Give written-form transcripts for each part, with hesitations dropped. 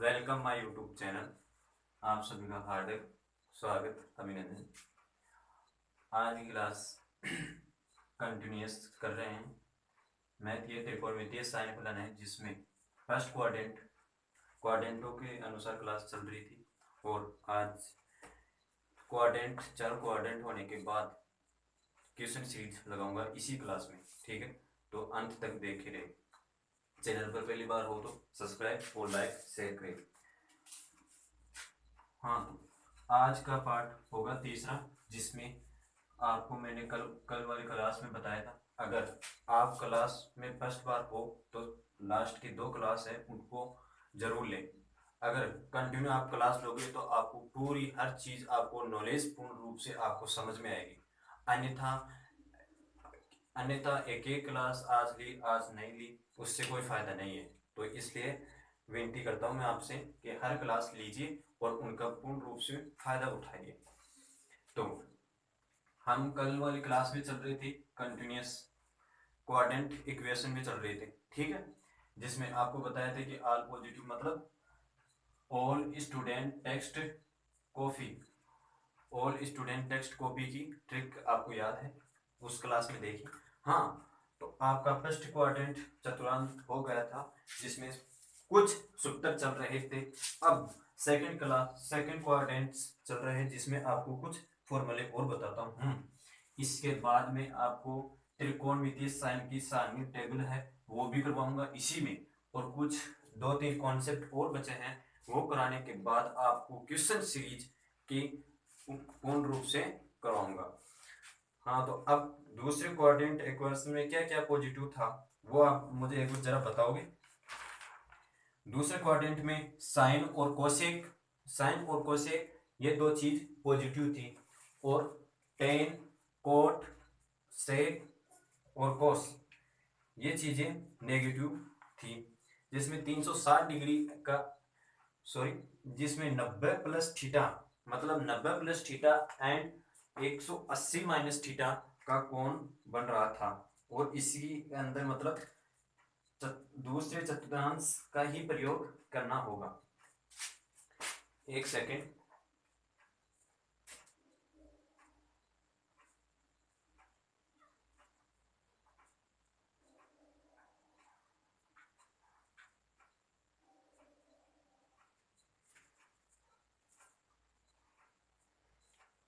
Welcome my YouTube channel. आप सभी का हार्दिक स्वागत अभिनंदन। आज की क्लास कंटिन्यूस कर रहे हैं। मैथ ये त्रिकोणमितीय साइन फलन है जिसमें फर्स्ट क्वाड्रेंटों के अनुसार क्लास चल रही थी और आज चार क्वाड्रेंट होने के बाद क्वेश्चन सीरीज लगाऊंगा इसी क्लास में। ठीक है, तो अंत तक देखे रहे। चैनल पर पहली बार हो तो सब्सक्राइब और लाइक शेयर करें। हाँ, तो आज का पार्ट होगा तीसरा, जिसमें आपको मैंने कल वाली क्लास में बताया था, अगर आप क्लास में फर्स्ट बार हो तो लास्ट की 2 क्लास है उनको जरूर लें। अगर कंटिन्यू आप क्लास लोगे तो आपको पूरी हर चीज़ आपको नॉलेज पूर्ण रूप से आपको समझ में आएगी। अन्यथा अन्यथा एक एक क्लास आज ली आज नहीं ली उससे कोई फ़ायदा नहीं है। तो इसलिए विनती करता हूँ मैं आपसे कि हर क्लास लीजिए और उनका पूर्ण रूप से फ़ायदा उठाइए। तो हम कल वाली क्लास में चल रही थी कंटिन्यूस कोऑर्डिनेट इक्वेशन में चल रहे थे। ठीक है, जिसमें आपको बताया था कि ऑल पॉजिटिव मतलब all student text copy. All student text copy की ट्रिक आपको याद है, उस क्लास में देखी। हाँ, तो आपका फर्स्ट क्वाड्रेंट चतुर्थांश हो गया था जिसमें कुछ सूत्र चल रहे थे। अब सेकंड क्वाड्रेंट चल रहे हैं जिसमें आपको कुछ फॉर्मूले और बताता हूँ। इसके बाद में आपको त्रिकोणमितीय साइन की सारणी टेबल है वो भी करवाऊंगा इसी में, और कुछ 2-3 कॉन्सेप्ट और बचे हैं वो कराने के बाद आपको क्वेश्चन सीरीज की पूर्ण रूप से करवाऊंगा। हाँ, तो अब दूसरे क्वाड्रेंट इक्वेशन में क्या क्या पॉजिटिव था वो आप मुझे एक बार जरा बताओगे। दूसरे क्वाड्रेंट में साइन और कोसेक ये 2 चीज पॉजिटिव थी, और टेन, कोट, सेक और कोस ये चीजें नेगेटिव थी। जिसमें 360 डिग्री का जिसमें 90 प्लस थीटा मतलब 90 plus theta and 180 minus theta का कोण बन रहा था, और इसी के अंदर मतलब दूसरे चतुर्थांश का ही प्रयोग करना होगा। एक सेकेंड।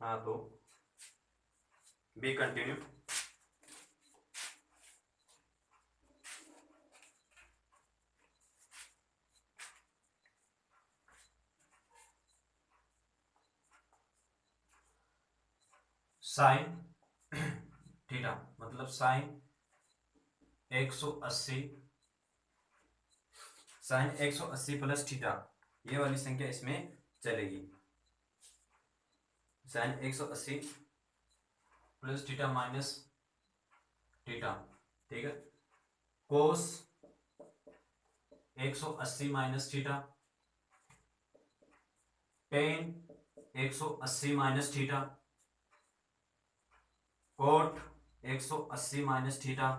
हाँ, तो बी कंटिन्यू। साइन थीटा मतलब साइन 180 प्लस थीटा ये वाली संख्या इसमें चलेगी। Sine 180 plus theta minus theta, ठीक है। Cos 180 minus theta, tan 180 minus theta, cot 180 minus theta,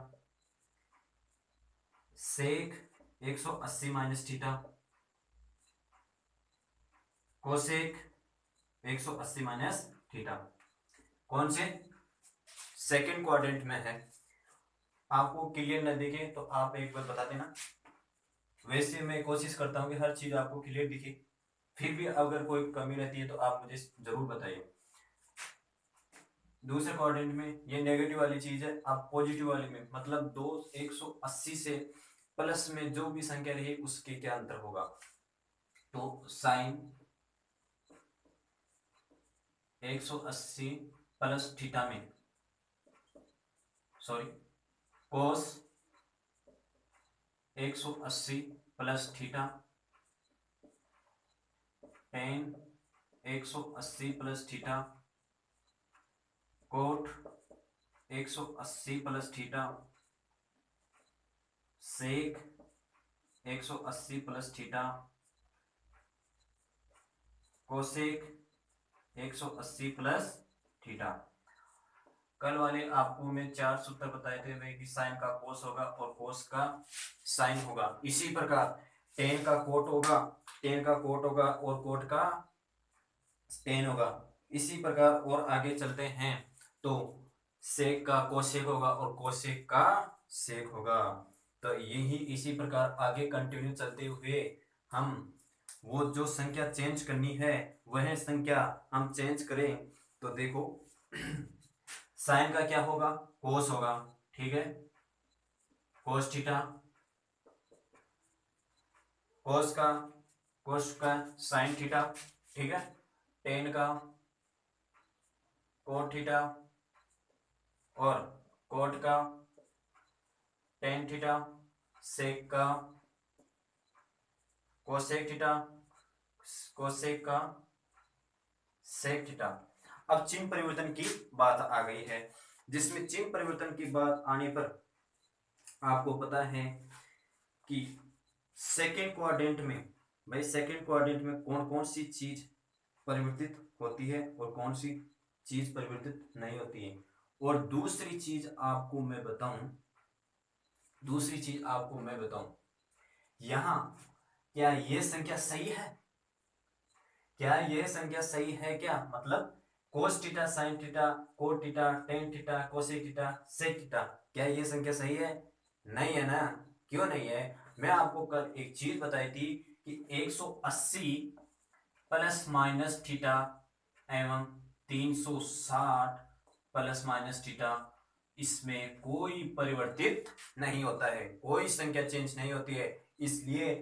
sec 180 minus theta, cosec 180 minus theta. कौन से सेकंड क्वाड्रेंट में है। आपको क्लियर न दिखे तो आप एक बार बता देना। वैसे मैं कोशिश करता हूँ कि हर चीज आपको क्लियर दिखे, फिर भी अगर कोई कमी रहती है तो आप मुझे जरूर बताइए। दूसरे क्वाड्रेंट में ये नेगेटिव वाली चीज है, आप पॉजिटिव वाली में मतलब 180 से प्लस में जो भी संख्या रही उसके क्या अंतर होगा। तो साइन 180 प्लस थीटा में cos 180 plus theta, tan 180 plus theta, cot 180 plus theta, sec 180 plus theta, cosec 180 plus theta. कल वाले आपको मैं 4 सूत्र बताए थे वे कि साइन का कोस होगा और कोस का साइन होगा। इसी प्रकार टेन का कोट होगा टेन का कोट होगा और कोट का टेन होगा। इसी प्रकार और आगे चलते हैं तो सेक का कोसेक होगा और कोसेक का सेक होगा। तो यही इसी प्रकार आगे कंटिन्यू चलते हुए हम वो जो संख्या चेंज करनी है वह संख्या हम चेंज करें तो देखो साइन का क्या होगा, कोस होगा, ठीक है, कोस थीटा, कोस का साइन थीटा, ठीक है, टेन का कोट थीटा और कोट का टेन थीटा, सेक का कोसेक थीटा, कोसेक का सेक थीटा। अब चिन्ह परिवर्तन की बात आ गई है, जिसमें चिन्ह परिवर्तन की बात आने पर आपको पता है कि सेकेंड क्वाड्रेंट में, भाई सेकेंड क्वाड्रेंट में कौन कौन सी चीज परिवर्तित होती है और कौन सी चीज परिवर्तित नहीं होती है। और दूसरी चीज आपको मैं बताऊं, यहां क्या ये संख्या सही है, क्या यह संख्या सही है, क्या मतलब cos theta sine theta cot theta tan theta cosec theta sec theta, क्या ये संख्या सही है? नहीं है ना। क्यों नहीं है? मैं आपको कल एक चीज बताई थी कि 180 प्लस माइनस थीटा एवं 360 प्लस माइनस थीटा, इसमें कोई परिवर्तित नहीं होता है, कोई संख्या चेंज नहीं होती है। इसलिए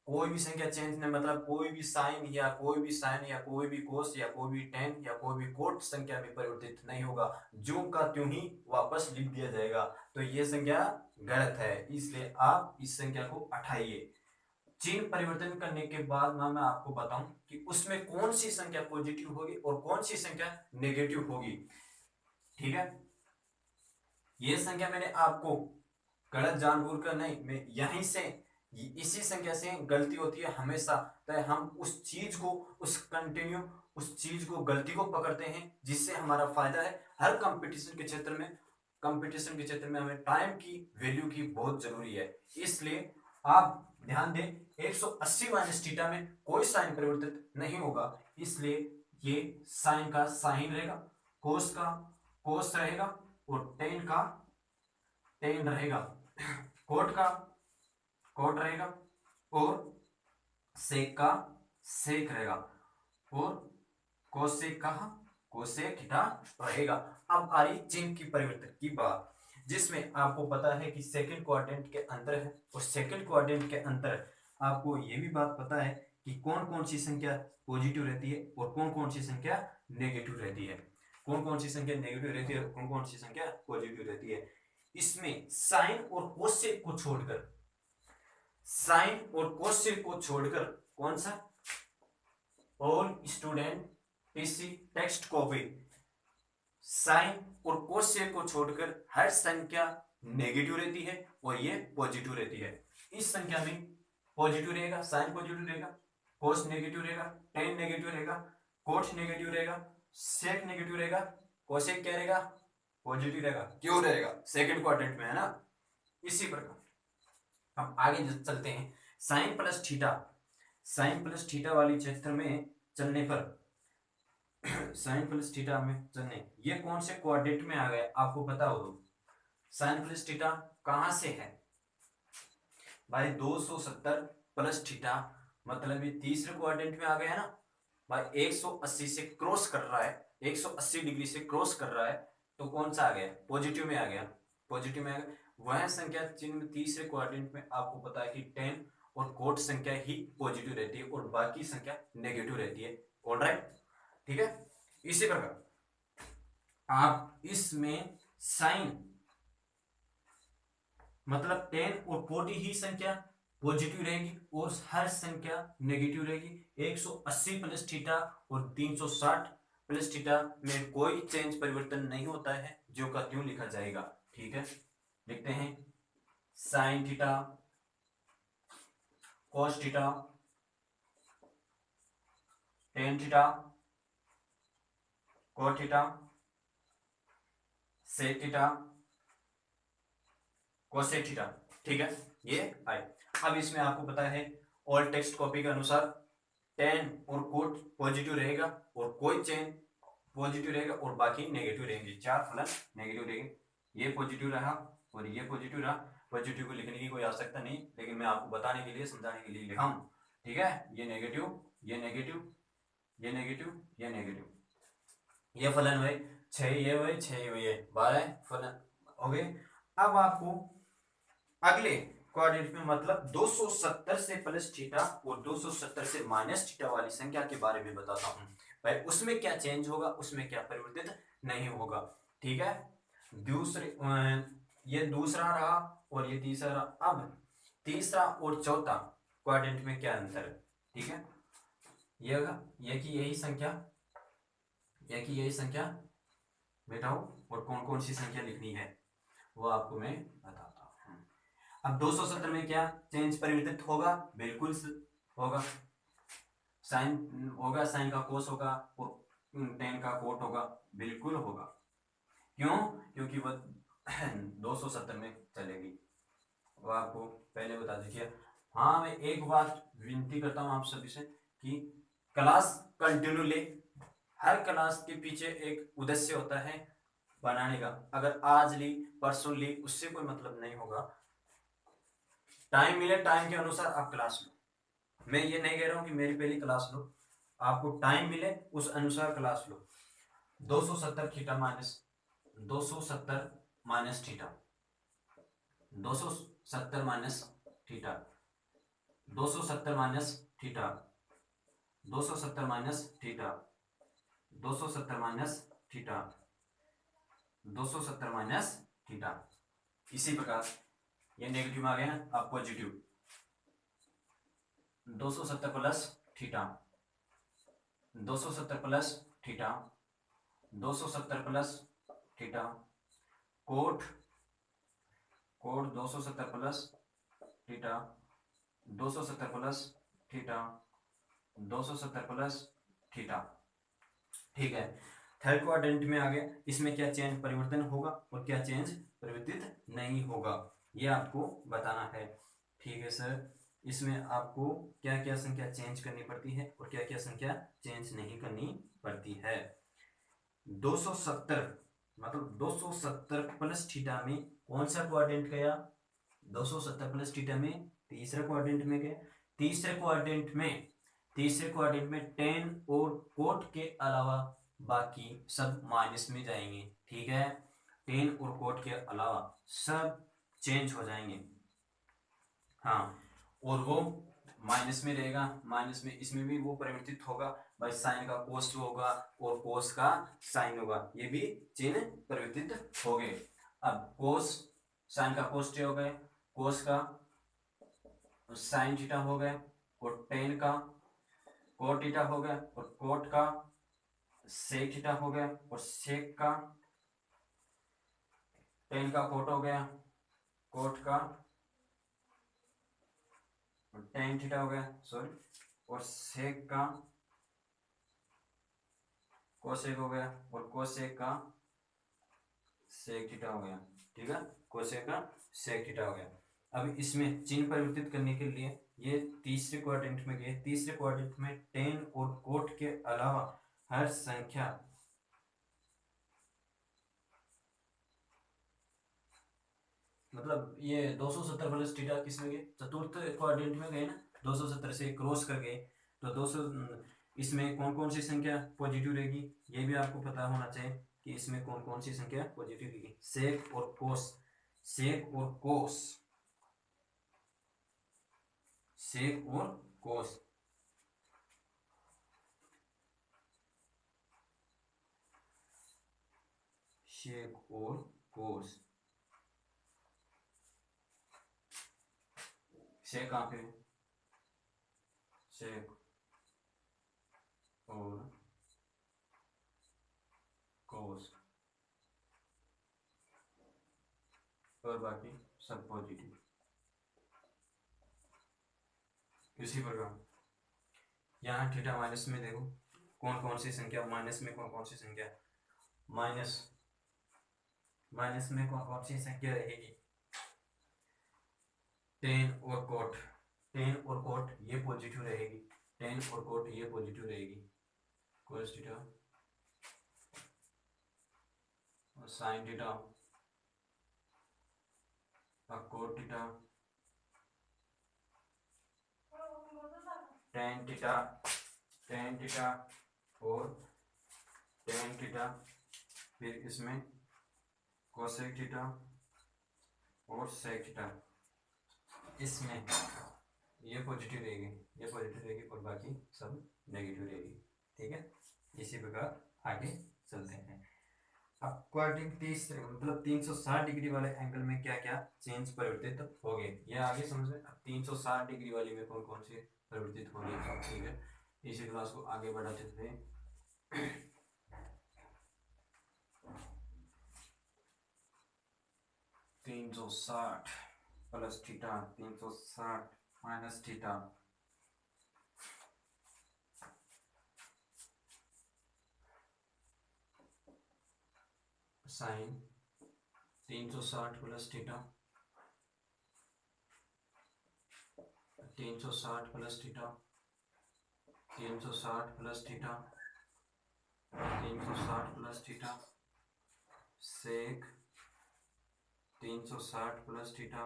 कोई भी संख्या चेंज नहीं मतलब कोई भी साइन या कोई भी साइन या कोई भी कोस या कोई भी टेन या कोई भी कोट संख्या में परिवर्तित नहीं होगा, जो का त्यों ही वापस लिख दिया जाएगा। तो ये संख्या गलत है, इसलिए आप इस संख्या को हटाइए। चिन्ह परिवर्तन करने के बाद मैं आपको बताऊं कि उसमें कौन सी संख्या पॉजिटिव होगी और कौन सी संख्या नेगेटिव होगी, ठीक है। ये संख्या मैंने आपको गलत जानबूझकर नहीं, मैं यहीं से इसी संख्या से गलती होती है हमेशा, तो हम उस चीज को उस चीज को गलती को पकड़ते हैं जिससे हमारा फायदा है। हर कंपटीशन के क्षेत्र में हमें टाइम की वैल्यू की बहुत जरूरी है। इसलिए आप ध्यान दें 180 माइनस थीटा में कोई साइन परिवर्तित नहीं होगा, इसलिए ये साइन का साइन रहेगा, कोस का कोस रहेगा और टेन का टेन रहेगा, कोट का कोट रहेगा और सेक का सेक रहेगा और कोसेक का कोसेक थीटा रहेगा। अब आ रही चिन्ह की परिवर्तन की बात, जिसमें आपको पता है कि सेकंड क्वाड्रेंट के अंदर है और सेकंड क्वाड्रेंट के अंदर आपको ये भी बात पता है कि कौन कौन सी संख्या पॉजिटिव रहती है और कौन कौन सी संख्या नेगेटिव रहती है, कौन कौन सी संख्या नेगेटिव रहती है और कौन कौन सी संख्या पॉजिटिव रहती है। इसमें साइन और कोसेक को छोड़कर, साइन और कोसेक को छोड़कर कौन सा, all student PC text copy, sine और कोसेक को छोड़कर हर संख्या नेगेटिव रहती है और ये पॉजिटिव रहती है। इस संख्या में पॉजिटिव रहेगा, साइन पॉजिटिव रहेगा, कोस नेगेटिव रहेगा, टेन नेगेटिव रहेगा, कोट नेगेटिव रहेगा, सेक नेगेटिव रहेगा, कोसेक क्या रहेगा, पॉजिटिव रहेगा। क्यों रहेगा? सेकंड क्वाड्रेंट में है ना। इसी प्रकार हम आगे चलते हैं, sine plus theta, sine plus theta वाली क्षेत्र में चलने पर साइन प्लस थीटा में चलने, ये कौन से क्वाड्रेंट में आ गया आपको पता हो तो। साइन प्लस थीटा कहां से है भाई, 270 प्लस थीटा, मतलब ये तीसरे क्वाड्रेंट में आ गया ना भाई। 180 से क्रॉस कर रहा है, 180 डिग्री से क्रॉस कर रहा है, तो कौन सा आ गया, पॉजिटिव में आ गया, पॉजिटिव में आ गया। वह संख्या चिन्ह तीसरे क्वाड्रेंट में आपको पता है कि 10 और कोट संख्या ही पॉजिटिव रहती है और बाकी संख्या नेगेटिव रहती है। ऑलराइट, ठीक है। इसी प्रकार आप इसमें साइन मतलब 10 और 40 ही संख्या पॉजिटिव रहेगी और हर संख्या नेगेटिव रहेगी। 180 प्लस थीटा और 360 प्लस थीटा में कोई चेंज परिवर्तन नहीं होता है, जो का त्यों लिखा जाएगा, ठीक है। लिखते हैं sine theta cos theta tan theta cot theta sec theta cosec theta, ठीक है। ये आए। अब इसमें आपको पता है ऑल टेक्स्ट कॉपी के अनुसार टेन और कोट पॉजिटिव रहेगा और कोई चेन पॉजिटिव रहेगा और बाकी नेगेटिव रहेंगे, चार फलन नेगेटिव रहेंगे। ये पॉजिटिव रहा और ये पॉजिटिव रहा। पॉजिटिव को लिखने की कोई आवश्यकता नहीं, लेकिन मैं आपको बताने के लिए समझाने के लिए लिखा हूं, ठीक है। ये नेगेटिव, ये नेगेटिव, ये नेगेटिव, ये नेगेटिव, ये फलन हुए 6, ये हुए 6, हुए 12 फलन हो गए। अब आपको अगले क्वाड्रेंट में मतलब 270 से प्लस थीटा और 270 से माइनस थीटा वाली संख्या के बारे में बताता हूं भाई, उसमें क्या चेंज होगा, उसमें क्या परिवर्तित नहीं होगा, ठीक है। दूसरे ये दूसरा रहा और ये तीसरा रहा। अब तीसरा और चौथा क्वाड्रेंट में क्या अंतर है, ठीक है। ये की यही संख्या, ये की यही संख्या बेटाओ, और कौन कौन सी संख्या लिखनी है वो आपको मैं बताता हूं। अब 270 में क्या चेंज परिवर्तित होगा, बिल्कुल होगा, साइन होगा, साइन का कोस होगा और टेन का कोट होगा, बिल्कुल होगा। क्यों? क्योंकि वह 270 में चलेगी, वो आपको पहले बता दीजिए। हाँ, मैं एक बात विनती करता हूँ आप सभी से कि क्लास कंटिन्यू ले। हर क्लास के पीछे एक उद्देश्य होता है बनाने का। अगर आज ली परसों ली उससे कोई मतलब नहीं होगा। टाइम मिले टाइम के अनुसार आप क्लास लो। मैं ये नहीं कह रहा हूँ कि मेरी पहली क्लास लो, आपको टाइम मिले उस अनुसार क्लास लो। 270 थीटा minus 270 minus theta, 270 minus theta, 270 minus theta, 270 minus theta, 270 minus theta, 270 minus theta. इसी प्रकार ये नेगेटिव में आ गया ना, अब positive 270 plus theta, 270 plus theta, 270 plus theta, cot cot 270 plus theta, 270 plus theta, 270 plus theta, ठीक है। थर्ड क्वाड्रेंट में आ गया, इसमें क्या चेंज परिवर्तन होगा और क्या चेंज परिवर्तित नहीं होगा, ये आपको बताना है, ठीक है सर। इसमें आपको क्या क्या संख्या चेंज करनी पड़ती है और क्या क्या संख्या चेंज नहीं करनी पड़ती है। 270 मतलब 270 प्लस थीटा में कौन सा क्वाड्रेंट गया, 270 प्लस थीटा में तीसरे क्वाड्रेंट में गया। तीसरे क्वाड्रेंट में टेन और कोट के अलावा बाकी सब माइनस में जाएंगे, ठीक है। टेन और कोट के अलावा सब चेंज हो जाएंगे, हाँ, और वो माइनस में रहेगा। माइनस में इसमें भी वो परिवर्तित होगा भाई, साइन का कोस होगा और कोस का साइन होगा, ये भी चिन्ह परिवर्तित हो गए। अब कोस साइन का कोस हो गए, कोस का साइन थीटा हो गए और टेन का कोट थीटा हो गया और कोट का सेक थीटा हो गया और सेक का टेन का कोट हो गया, कोट का टेन थीटा हो गया, सॉरी, और सेक का कोसेक हो गया और कोसेक का सेक थीटा हो गया, ठीक है। कोसेक का सेक थीटा हो गया। अब इसमें चिन्ह परिवर्तित करने के लिए ये तीसरे क्वाड्रेंट में गए। तीसरे क्वाड्रेंट में टेन और कोट के अलावा हर संख्या मतलब ये 270 प्लस थीटा किसमें गए, चतुर्थ क्वाड्रेंट में गए ना, 270 से क्रॉस कर गए तो 200 इसमें कौन कौन सी संख्या पॉजिटिव रहेगी ये भी आपको पता होना चाहिए कि इसमें कौन कौन सी संख्या पॉजिटिव रहेगी। सेक और कोस, सेक और कोस, सेक और कोस, सेक और कोस। सेक कहाँ पे, सेक और कोस और बाकी सब पॉजिटिव। इसी प्रकार यहाँ थीटा माइनस में देखो कौन कौन सी संख्या माइनस में, कौन कौन सी संख्या माइनस माइनस में कौन कौन सी संख्या रहेगी, टेन और कोट, टेन और कोट ये पॉजिटिव रहेगी, टेन और कोट ये पॉजिटिव रहेगी, कोस थीटा और साइन थीटा और coat theta, tan theta, tan theta और टेन थीटा, फिर इसमें कोसेक थीटा और सेक थीटा, इसमें ये पॉजिटिव रहेगी, ये पॉजिटिव रहेगी और बाकी सब नेगेटिव रहेगी। ठीक है, इसी प्रकार आगे चलते हैं। अब क्वाड्रेटिक तीसरे मतलब 360 डिग्री वाले एंगल में क्या क्या चेंज परिवर्तित हो गए, ये आगे समझ में। अब 360 डिग्री वाली में कौन कौन से परिवर्तित हो गए। ठीक है, इसी क्लास को आगे बढ़ाते थे। 360 plus theta, 360 minus theta, sine 360 plus theta, 360 plus theta, 360 plus theta, 360 plus theta, sec 360 plus theta,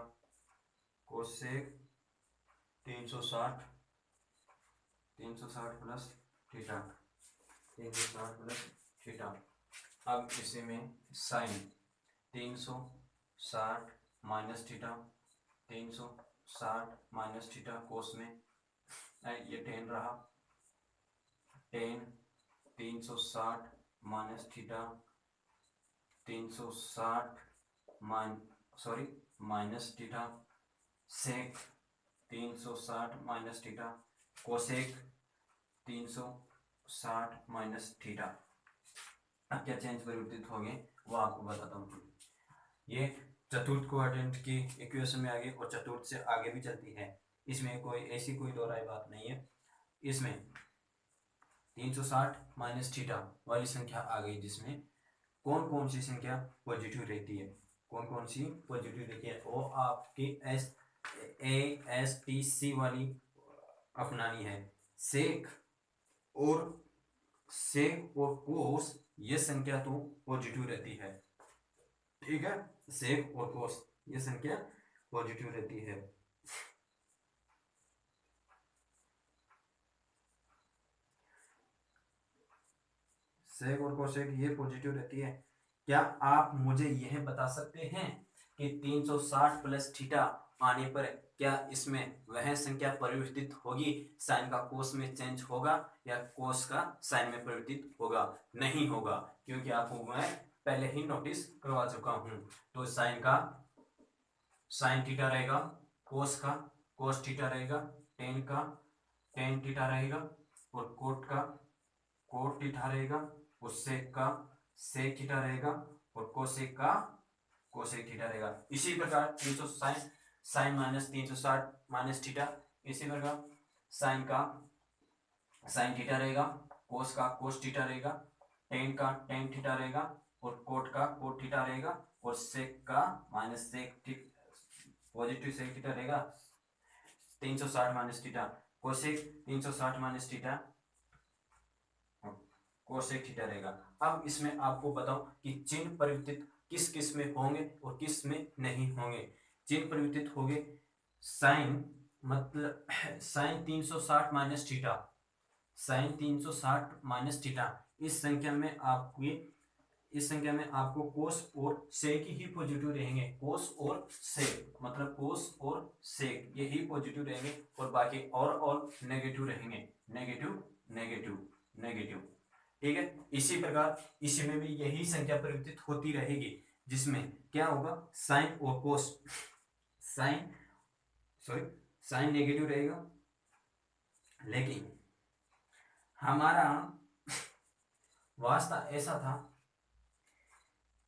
cosec 360 plus theta, 360 plus theta. अब इसी में sine 360 minus theta, 360 minus theta, cos में ये टेन रहा, tan 360 minus theta, 360 minus theta, sec 360 minus theta, cosec 360 minus theta. अब क्या change परिवर्तित हो गए वो आपको बताता हूँ। ये चतुर्थ क्वाड्रेंट की इक्वेशन में आगे और चतुर्थ से आगे भी चलती है, इसमें कोई ऐसी कोई दोहराई बात नहीं है। इसमें 360 माइनस थीटा वाली संख्या आ गई, जिसमें कौन कौन सी संख्या पॉजिटिव रहती है, कौन कौन सी पॉजिटिव रहती है, वो आपकी ASTC वाली अपनानी है। सेक और कोस ये संख्या तो पॉजिटिव रहती है। ठीक है, सेक और कोस ये संख्या पॉजिटिव रहती है। सेक और कोसेक ये पॉजिटिव रहती है। क्या आप मुझे यह बता सकते हैं कि 360 प्लस थीटा आने पर क्या इसमें वह संख्या परिवर्तित होगी, साइन का कोस में चेंज होगा या कोस का साइन में परिवर्तित होगा? नहीं होगा, क्योंकि आपको मैं पहले ही नोटिस करवा चुका हूं। तो साइन का साइन थीटा रहेगा, कोस का कोस थीटा रहेगा, टेन का टेन थीटा रहेगा और कोट का कोट थीटा रहेगा और सेक का सेक थीटा रहेगा और कोसेक का कोसेक थीटा रहेगा। इसी प्रकार 300 साइन माइनस 360 माइनस थीटा, इसी प्रकार साइन का साइन थीटा रहेगा, कोस का कोस थीटा रहेगा, टेन का टेन थीटा रहेगा और कोट का कोट थीटा रहेगा और सेक का minus sec positive sec theta रहेगा। 360 minus theta, cosec 360 minus theta, cosec theta रहेगा। अब इसमें आपको बताओ कि चिन्ह परिवर्तित किस किस में होंगे और किस में नहीं होंगे। चिन्ह परिवर्तित होंगे साइन मतलब sine 360 minus theta, sine 360 minus theta, इस संख्या में आपको कोस और सेक ही पॉजिटिव रहेंगे। कोस और सेक मतलब कोस और सेक ये ही पॉजिटिव रहेंगे और बाकी और नेगेटिव रहेंगे, नेगेटिव नेगेटिव नेगेटिव। ठीक है, इसी प्रकार इसी में भी यही संख्या परिवर्तित होती रहेगी, जिसमें क्या होगा साइन और कोस साइन नेगेटिव रहेगा, लेकिन हमारा वास्ता ऐसा था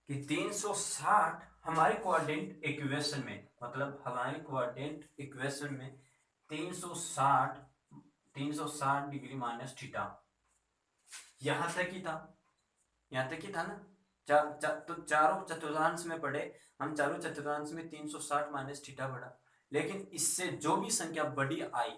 कि 360 हमारे क्वाड्रेंट इक्वेशन में मतलब हमारे क्वाड्रेंट इक्वेशन में 360 डिग्री माइनस थीटा यहां तक ही था, यहां तक ही था ना। तो चारों चतुर्थांश में पढ़े हम, चारों चतुर्थांश में 360 माइनस थीटा पढ़ा, लेकिन इससे जो भी संख्या बड़ी आई,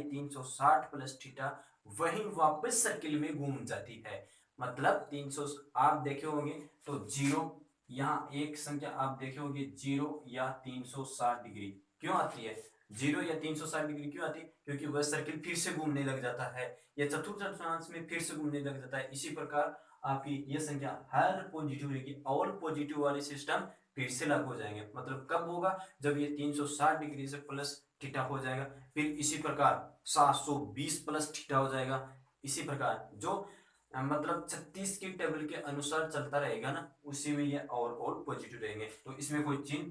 360 प्लस थीटा वही वापस सर्किल में घूम जाती है। मतलब 300 आप देखे होंगे तो जीरो, यहाँ एक संख्या आप देखे होंगे जीरो या 360 डिग्री क्यों आती है, जीरो या 360 डिग्री क्यों आती है, क्योंकि वह सर्किल फिर से घूमने लग जाता है या चतुर्थ चतुर्थांश में फिर से घूमने लग जाता है। इसी प्रकार आपकी ये संख्या हर पॉजिटिव रहेगी, ऑल पॉजिटिव वाले सिस्टम फिर से लागू हो जाएंगे। मतलब कब होगा, जब ये 360 डिग्री से प्लस थीटा हो जाएगा, फिर इसी प्रकार 720 प्लस थीटा हो जाएगा। इसी प्रकार जो मतलब 36 की टेबल के अनुसार चलता रहेगा ना, उसी में ये और पॉजिटिव रहेंगे। तो इसमें कोई चिन्ह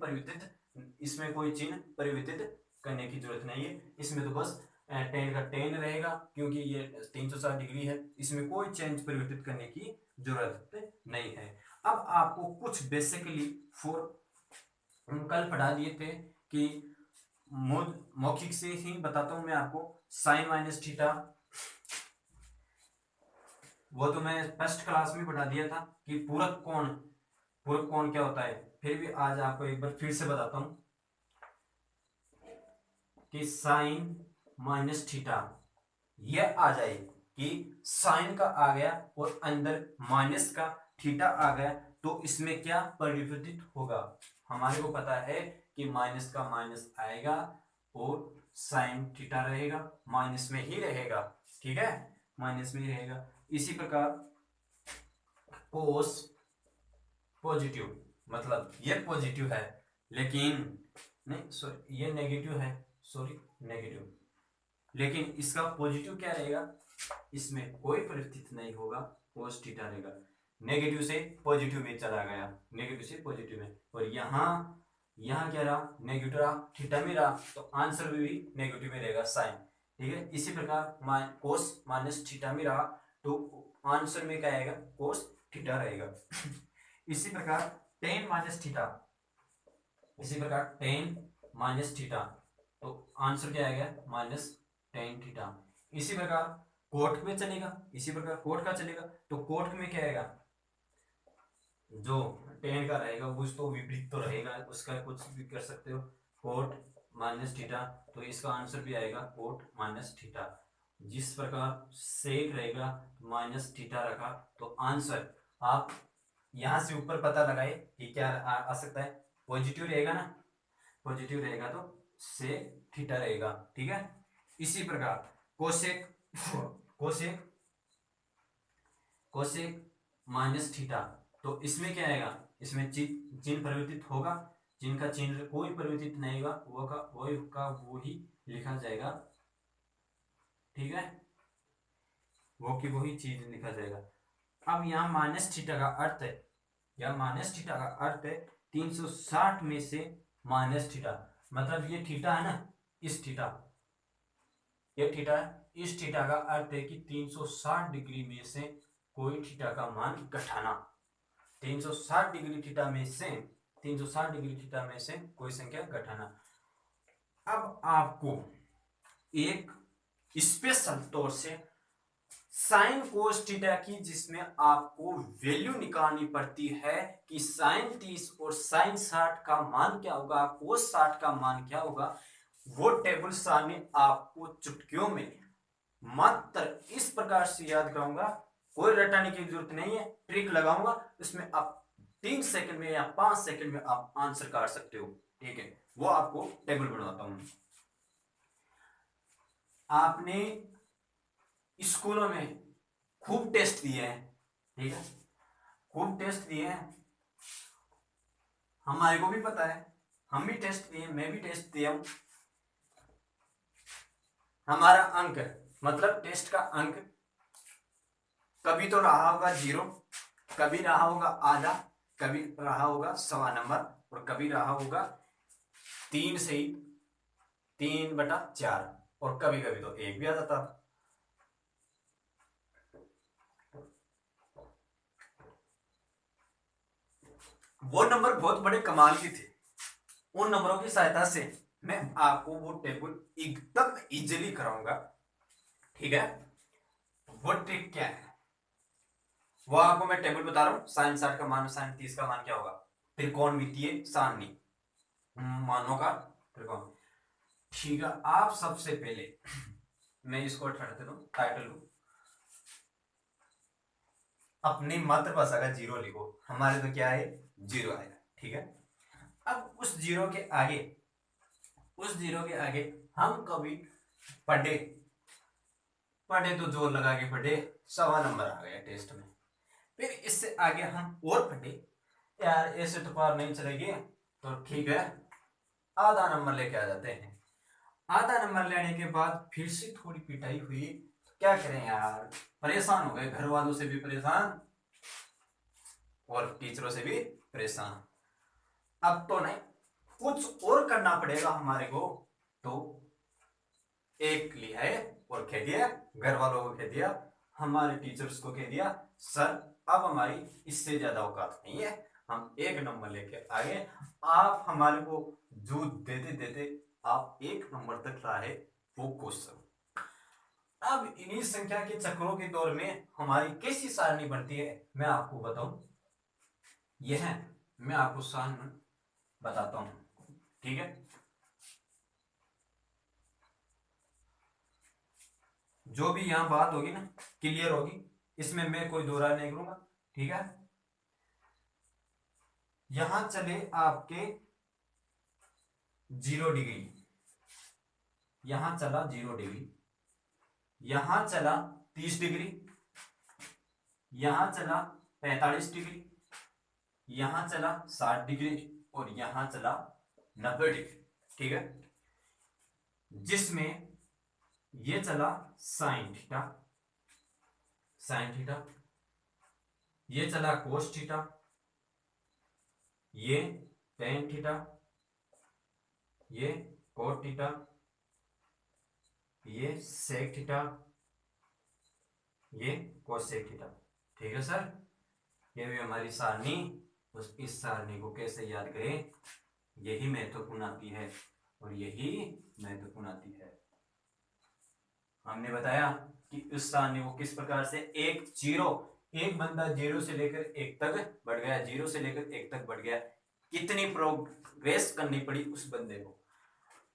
परिवर्तित करने की जरूरत नहीं है। इसमें तो बस टेन का टेन रहेगा, क्योंकि ये 360 डिग्री है, इसमें कोई चेंज परिवर्तित करने की जरूरत नहीं है। अब आपको कुछ बेसिकली कल पढ़ा दिए थे कि मौखिक से ही बताता हूं मैं आपको, साइन माइनस थीटा वो तो मैं फर्स्ट क्लास में पढ़ा दिया था कि पूरक कोण क्या होता है। फिर भी आज आपको एक बार फिर से बताता हूं कि साइन माइनस थीटा यह आ जाए कि साइन का आ गया और अंदर माइनस का थीटा आ गया, तो इसमें क्या परिवर्तित होगा। हमारे को पता है कि माइनस का माइनस आएगा और साइन थीटा रहेगा, माइनस में ही रहेगा, ठीक है, माइनस में ही रहेगा। इसी प्रकार कोस पॉजिटिव, मतलब ये पॉजिटिव है लेकिन नहीं सॉरी ये नेगेटिव है, नेगेटिव, लेकिन इसका पॉजिटिव क्या रहेगा, इसमें कोई परिवर्तित नहीं होगा, कोस थीटा रहेगा। नेगेटिव से पॉजिटिव में चला गया, नेगेटिव से पॉजिटिव में, और यहाँ क्या रहा, नेगेटिव रहा, थीटा में रहा, तो आंसर भी नेगेटिव में रहेगा, साइन, ठीक है। इसी प्रकार कोस माइनस थीटा में रहा तो आंसर में क्या आएगा, कोस थीटा रहेगा। इसी प्रकार टेन माइनस थीटा, तो आंसर क्या आएगा, माइनस टेन थीटा। इसी प्रकार कोट में चलेगा, इसी प्रकार कोट का चलेगा, तो कोट में क्या आएगा, जो टेन का रहेगा वो तो विपरीत तो रहेगा, उसका कुछ भी कर सकते हो, कोट माइनस थीटा, तो इसका आंसर भी आएगा कोट माइनस थीटा। जिस प्रकार सेक रहेगा माइनस थीटा रखा, तो आंसर आप यहां से ऊपर पता लगाए कि क्या आ सकता है, पॉजिटिव रहेगा ना, पॉजिटिव रहेगा तो से थीटा रहेगा, ठीक है। इसी प्रकार cosec cosec cosec minus theta, तो इसमें क्या आएगा, इसमें चिन्ह परिवर्तित होगा, जिनका चिन्ह कोई परिवर्तित नहीं होगा वो ही लिखा जाएगा, ठीक है, वो की वही चीज लिखा जाएगा। अब यहाँ माइनस थीटा का अर्थ है, या माइनस थीटा का अर्थ है 360 में से माइनस थीटा, मतलब ये थीटा है ना, इस थीटा, ये थीटा है, इस थीटा का अर्थ है कि 360 डिग्री में से कोई थीटा का मान घटाना, 360 डिग्री थीटा में से 360 डिग्री थीटा में से कोई संख्या घटाना। अब आपको एक स्पेशल तौर से साइन कोस थीटा की, जिसमें आपको वैल्यू निकालनी पड़ती है कि साइन 30 और साइन 60 का मान क्या होगा, कोस 60 का मान क्या होगा, वो टेबल सामने आपको चुटकियों में मात्र इस प्रकार से याद कराऊंगा, कोई रटाने की जरूरत नहीं है, ट्रिक लगाऊंगा, इसमें आप 3 सेकंड में या 5 सेकंड में आप आंसर काट सकते हो, ठीक है। वो आपको टेबल बनवाता हूं। आपने स्कूलों में खूब टेस्ट दिए हैं, ठीक है, खूब टेस्ट दिए हैं, हमारे को भी पता है, हम भी टेस्ट दिए, मैं भी टेस्ट दिया हूं। हमारा अंक मतलब टेस्ट का अंक कभी तो रहा होगा 0, कभी रहा होगा आधा, कभी रहा होगा 1.25 नंबर, और कभी रहा होगा 3 से 3/4, और कभी कभी तो 1 भी आ जाता। वो नंबर बहुत बड़े कमाल के थे, उन नंबरों की सहायता से मैं आपको वो टेबल एकदम इजीली कराऊंगा, ठीक है। वो ट्रिक क्या है, वो आपको मैं टेबल बता रहा हूं, साइन 60 का मान, साइन 30 का मान क्या होगा, त्रिकोणमितीय सारणी, मानों का त्रिकोण। ठीक है, आप सबसे पहले मैं इसको हटाते दूं, टाइटल को अपनी मातृभाषा का जीरो लिखो। हमारे तो क्या है, जीरो आएगा। ठीक है, अब उस जीरो के आगे हम कभी पढ़े पढ़े तो जोर लगा के पढ़े, 100 नंबर आ गया टेस्ट में। फिर इससे आगे हम और पढ़े, यार ऐसे तो पार नहीं चलेगी, तो ठीक है आधा नंबर लेके आ जाते हैं। आधा नंबर लेने के बाद फिर से थोड़ी पिटाई हुई, तो क्या करें यार, परेशान हो गए, घर वालों से भी परेशान और टीचरों से भी परेशान। अब तो नहीं, कुछ और करना पड़ेगा हमारे को। तो एक लिया है और कह दिया, घर वालों को कह दिया, हमारे टीचर्स को कह दिया, सर अब हमारी इससे ज्यादा औकात नहीं है, हम एक नंबर लेके आए। आप हमारे को जो देते देते आप एक नंबर तक लाए, वो क्वेश्चन। अब इन्हीं संख्या के चक्रों के दौर में हमारी कैसी सारणी बनती है, मैं आपको बताऊं। यह मैं आपको सारणी बताता हूं। ठीक है, जो भी यहां बात होगी ना क्लियर होगी, इसमें मैं कोई दो राय नहीं करूंगा। ठीक है, यहां चले आपके 0 डिग्री, यहां चला 0 डिग्री, यहां चला 30 डिग्री, यहां चला 45 डिग्री, यहां चला 60 डिग्री और यहां चला 90 डिग्री। ठीक है, जिसमें ये चला साइन थीटा, साइन थीटा, ये चला कोस थीटा, ये टेन थीटा, ये कोट थीटा, ये सेक थीटा, ये कोसेक थीटा। ठीक है सर, ये भी हमारी सारणी। बस इस सारणी को कैसे याद करें, यही महत्वपूर्ण आती है और यही महत्वपूर्ण आती है। हमने बताया कि इस सारणी को किस प्रकार से, एक बंदा 0 से लेकर 1 तक बढ़ गया, 0 से लेकर 1 तक बढ़ गया, कितनी प्रोग्रेस करनी पड़ी उस बंदे को।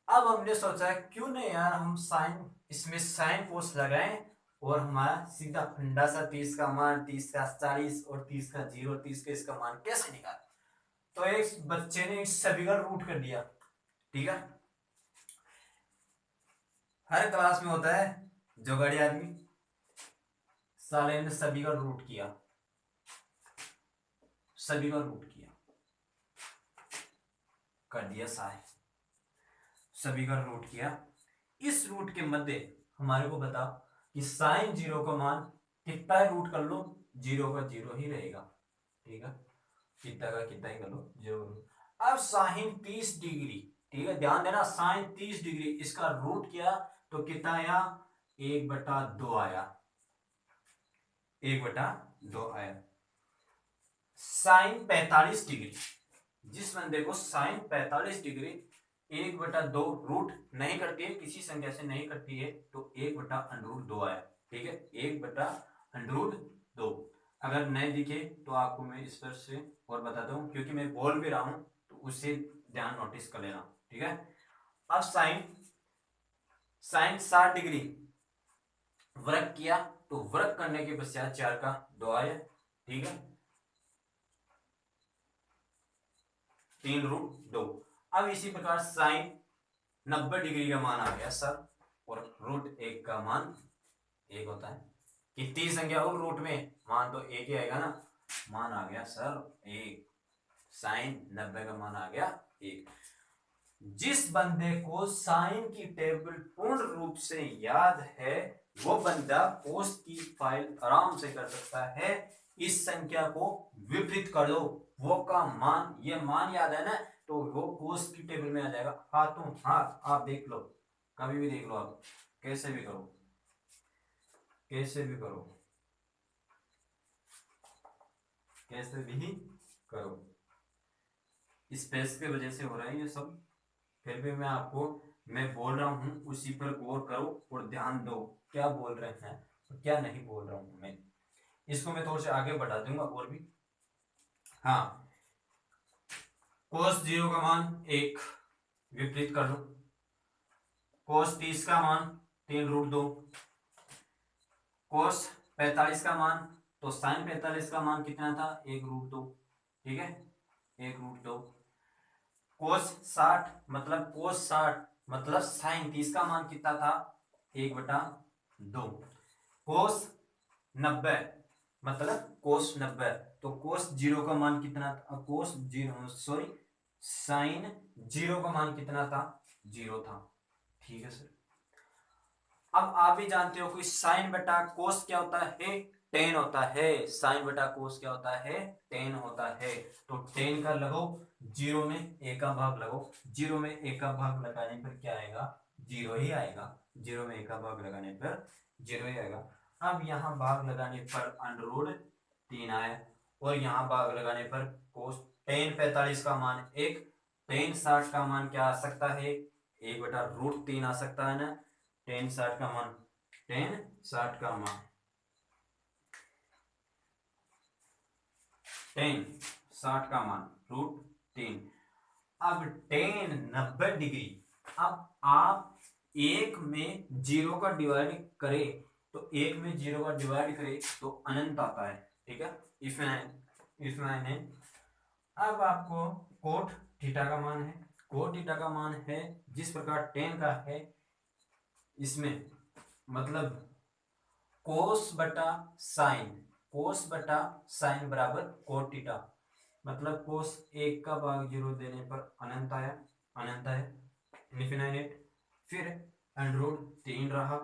अब हमने सोचा क्यों नहीं यार हम साइन, इसमें साइन कोस लगाएं और हमारा सीधा फंडा सा 30 का मान, 30 का 40 और 30 का 0, 30 का इसका मान कैसे निकाल। तो एक बच्चे ने इस सभी का रूट कर दिया। ठीक है, हर क्लास में होता है जुगाड़ी आदमी, साले ने सभी का रूट किया, सभी का रूट किया, कर दिया सारे, सभी का रूट किया। इस रूट के मध्य हमारे को बता कि साइन 0 का मान कितना है, रूट कर लो, 0 का 0 ही रहेगा। ठीक है, कितना का कितना ही कर लो, 0। अब साइन 30 डिग्री, ठीक है ध्यान देना, साइन 30 डिग्री इसका रूट किया तो कितना आया, 1/2 आया, 1/2 आया। साइन 45 डिग्री, जिस बंदे को साइन 45 डिग्री 1/2 रूट नहीं करती है, किसी संख्या से नहीं करती है, तो 1/√2 आया। ठीक है, 1/√2। अगर नहीं दिखे तो आपको मैं इस पर से और बताता हूं, क्योंकि मैं बोल भी रहा हूं तो उससे ध्यान नोटिस कर लेना। ठीक है, अब साइन साइन 60 डिग्री वर्ग किया तो वर्ग करने के पश्चात 4 का 2 आया। ठीक है, 3√2। अब इसी प्रकार साइन 90 डिग्री का मान आ गया सर, और √1 का मान 1 होता है। कितनी संख्या हो रूट में, मान तो 1 ही आएगा ना, मान आ गया सर 1, साइन 90 का मान आ गया 1। जिस बंदे को साइन की टेबल पूर्ण रूप से याद है, वो बंदा कोस की फाइल आराम से कर सकता है। इस संख्या को विपरीत कर दो, वो का मान, ये मान याद है ना, तो वो कोस की टेबल में आ जाएगा। हाथों हाथ आप देख लो, कभी भी देख लो, आप कैसे भी करो, कैसे भी करो, कैसे भी करो, स्पेस की वजह से हो रहा है ये सब। फिर भी मैं बोल रहा हूं उसी पर गौर करो और ध्यान दो, क्या बोल रहे हैं और क्या नहीं बोल रहा हूं मैं। इसको मैं थोड़ा सा आगे बढ़ा दूंगा और भी। हाँ, कोस 0 का मान 1, विपरीत कर लो। कोस 30 का मान 3√2, कोस 45 का मान, तो साइन 45 का मान कितना था, 1√2, ठीक है, 1√2। कोस 60 मतलब साइन 30 का मान कितना था, 1/2। कोस 90 मतलब कोस 90, तो कोस 0 का मान कितना था, साइन 0 का मान कितना था, 0 था, ठीक है सर। अब आप भी जानते हो कि साइन बटा कोस क्या होता है, टेन होता है। साइन बटा कोस क्या होता है, टेन होता है। तो टेन का लगो, 0 में a का भाग लगो, 0 में a का भाग लगाने पर क्या आएगा, 0 ही आएगा। 0 में a का भाग लगाने पर 0 ही आएगा। अब यहाँ भाग लगाने पर √3 आया, और यहाँ भाग लगाने पर कोस टेन 45 का मान 1, टेन 60 का मान क्या आ सकता है, 1/√3 आ सकता है ना। टेन 60 का मान, टेन 60 का मान, टेन 60 का मान √3। अब टेन 90 डिग्री, अब आप एक में 0 का डिवाइड करे, तो एक में 0 का डिवाइड करे तो अनंत आता है, ठीक है, इफिनाइन। अब आपको कोट थीटा का मान है, कोट थीटा का मान है जिस प्रकार टेन का है, इसमें मतलब कोस बटा साइन, कोस बटा साइन बराबर कोट थीटा, मतलब कोस 1 का भाग 0 देने पर अनंत आया, अनंत है, इनफिनाइट। फिर √3 रहा,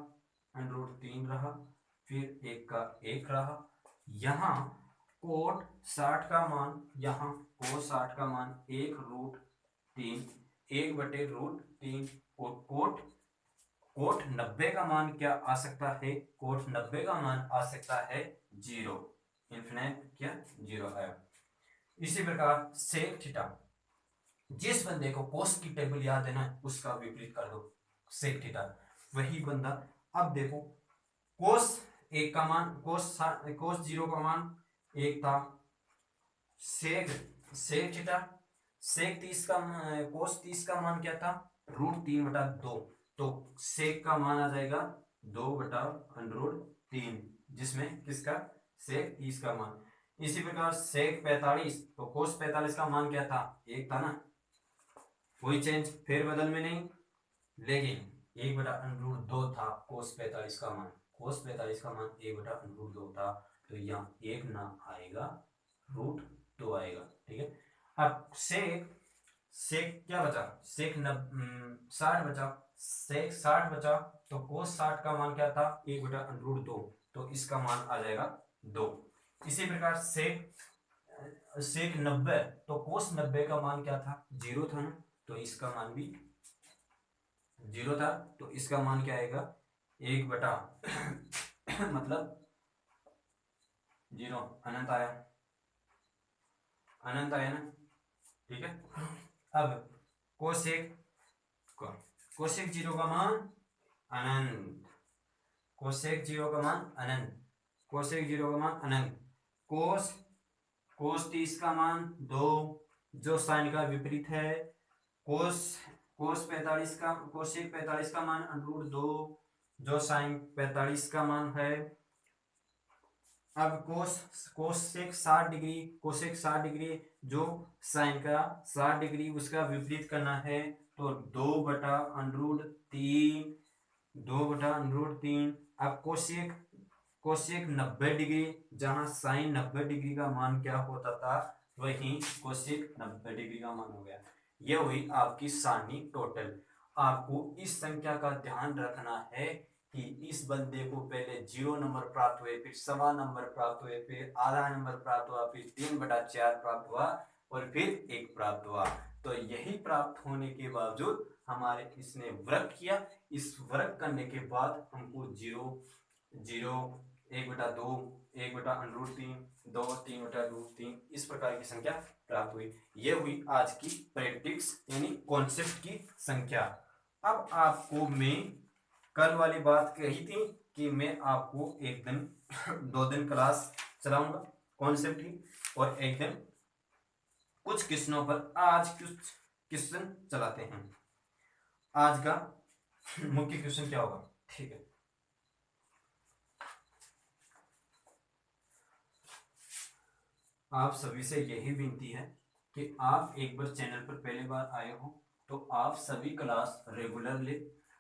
√3 रहा, फिर 1 का 1 रहा। यहाँ कोट 60 का मान, यहाँ कोस 60 का मान 1√3, 1/√3, और कोट 90 का मान क्या आ सकता है, कोट 90 का मान आ सकता है 0, इन्फिनाइट क्या 0 है। इसी प्रकार सेक थीटा, जिस बंदे को कोस की टेबल याद है ना, उसका विपरीत कर दो सेक थीटा, वही बंदा। अब देखो कोस 1 का मान, कोस 0 का मान 1 था, सेक थीटा, सेक 30 का, कोस 30 का मान क्या था, √3/2, तो सेक का मान आ जाएगा 2/√3, जिसमें किसका, सेक 30 का मान। इसी प्रकार सेक 45, तो कोस 45 का मान क्या था, 1 था ना, कोई चेंज फेर बदल में नहीं, लेकिन 1/√2 था कोस 45 का मान, कोस 45 का मान 1/√2 था, तो यहाँ 1 ना आएगा, √2 आएगा, ठीक है। अब सेक क्या बचा, सेक 60 बचा, सेक 60 बचा, तो कोस 60 का मान क्या था, 1/√2, तो इसका मान आ जाएगा 2। इसी प्रकार सेक 90, तो कोस 90 का मान क्या था, 0 था ना, तो इसका मान भी 0 था, तो इसका मान क्या आएगा, 1 बटा मतलब 0, अनंत आया, अनंत आया ना, ठीक है। अब कोसेक 0 का मान अनंत, कोसेक 0 का मान अनंत, कोसेक 0 का मान अनंत, कोस 30 का मान 2, जो साइन का विपरीत है, कोस 45 का, कोसेक 45 का मान √2, जो साइन 45 का मान है। अब कोसेक 60 डिग्री, कोसेक 60 डिग्री, जो साइन का 60 डिग्री उसका विपरीत करना है, तो 2/√3, 2/√3। अब कोसेक 90 डिग्री, जहां साइन 90 डिग्री का मान क्या होता था, वही कोसेक 90 डिग्री का मान हो गया। यह हुई आपकी सारणी टोटल। आपको इस संख्या का ध्यान रखना है कि इस बंदे को पहले 0 नंबर प्राप्त हुए, फिर 1.25 नंबर प्राप्त हुए, फिर आधा नंबर प्राप्त हुआ, फिर 3/4 प्राप्त हुआ, और फिर 1 प्राप्त हुआ। तो यही प्राप्त होने के बावजूद हमारे इसने वर्ग किया, इस वर्ग करने के बाद हमको 0, 0, 1/2, 1/√3, 2, 3/√3, इस प्रकार की संख्या प्राप्त हुई। यह हुई आज की प्रैक्टिस यानी कॉन्सेप्ट की संख्या। अब आपको मैं कल वाली बात कही थी कि मैं आपको एक दिन 2 दिन क्लास चलाऊंगा कॉन्सेप्ट की, और एक दिन कुछ क्वेश्चनों पर आज कुछ क्वेश्चन चलाते हैं। आज का मुख्य क्वेश्चन क्या होगा, ठीक है। आप सभी से यही विनती है कि आप एक बार चैनल पर पहली बार आए हो तो आप सभी क्लास रेगुलर ले,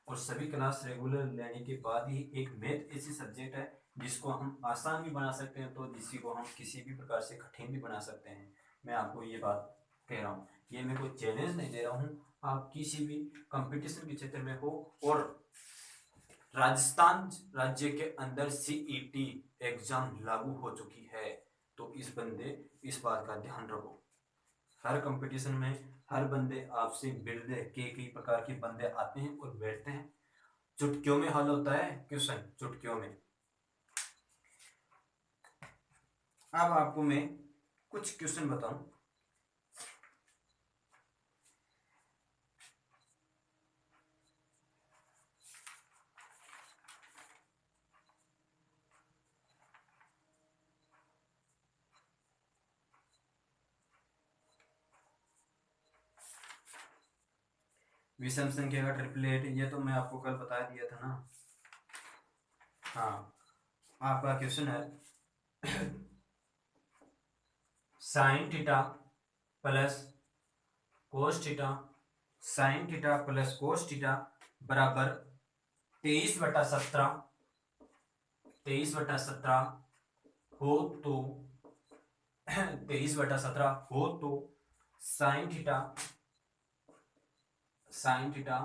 और सभी क्लास रेगुलर लेने के बाद ही एक मैथ ऐसी सब्जेक्ट है जिसको हम आसान भी बना सकते हैं तो जिसी को हम किसी भी प्रकार से कठिन भी बना सकते हैं। मैं आपको ये बात कह रहा हूँ, ये मैं कोई चैलेंज नहीं दे रहा हूँ। आप किसी भी कंपटीशन के क्षेत्र में हो और राजस्थान राज्य के अंदर सीईटी एग्जाम लागू हो चुकी है तो इस बात का ध्यान रखो। हर कंपटीशन में हर बंदे आपसे मिलने के कई प्रकार के बंदे आते हैं और बैठते हैं, चुटकियों में हल होता है क्वेश्चन, चुटकियों में। अब आपको मैं कुछ क्वेश्चन बताऊं। विषम संख्या का ट्रिपलेट, ये तो मैं आपको कल बता दिया था ना। हाँ, आपका क्वेश्चन है sign theta plus cos theta, sine theta plus cos theta बराबर 23/17 हो तो 23/17 हो तो साइन थीटा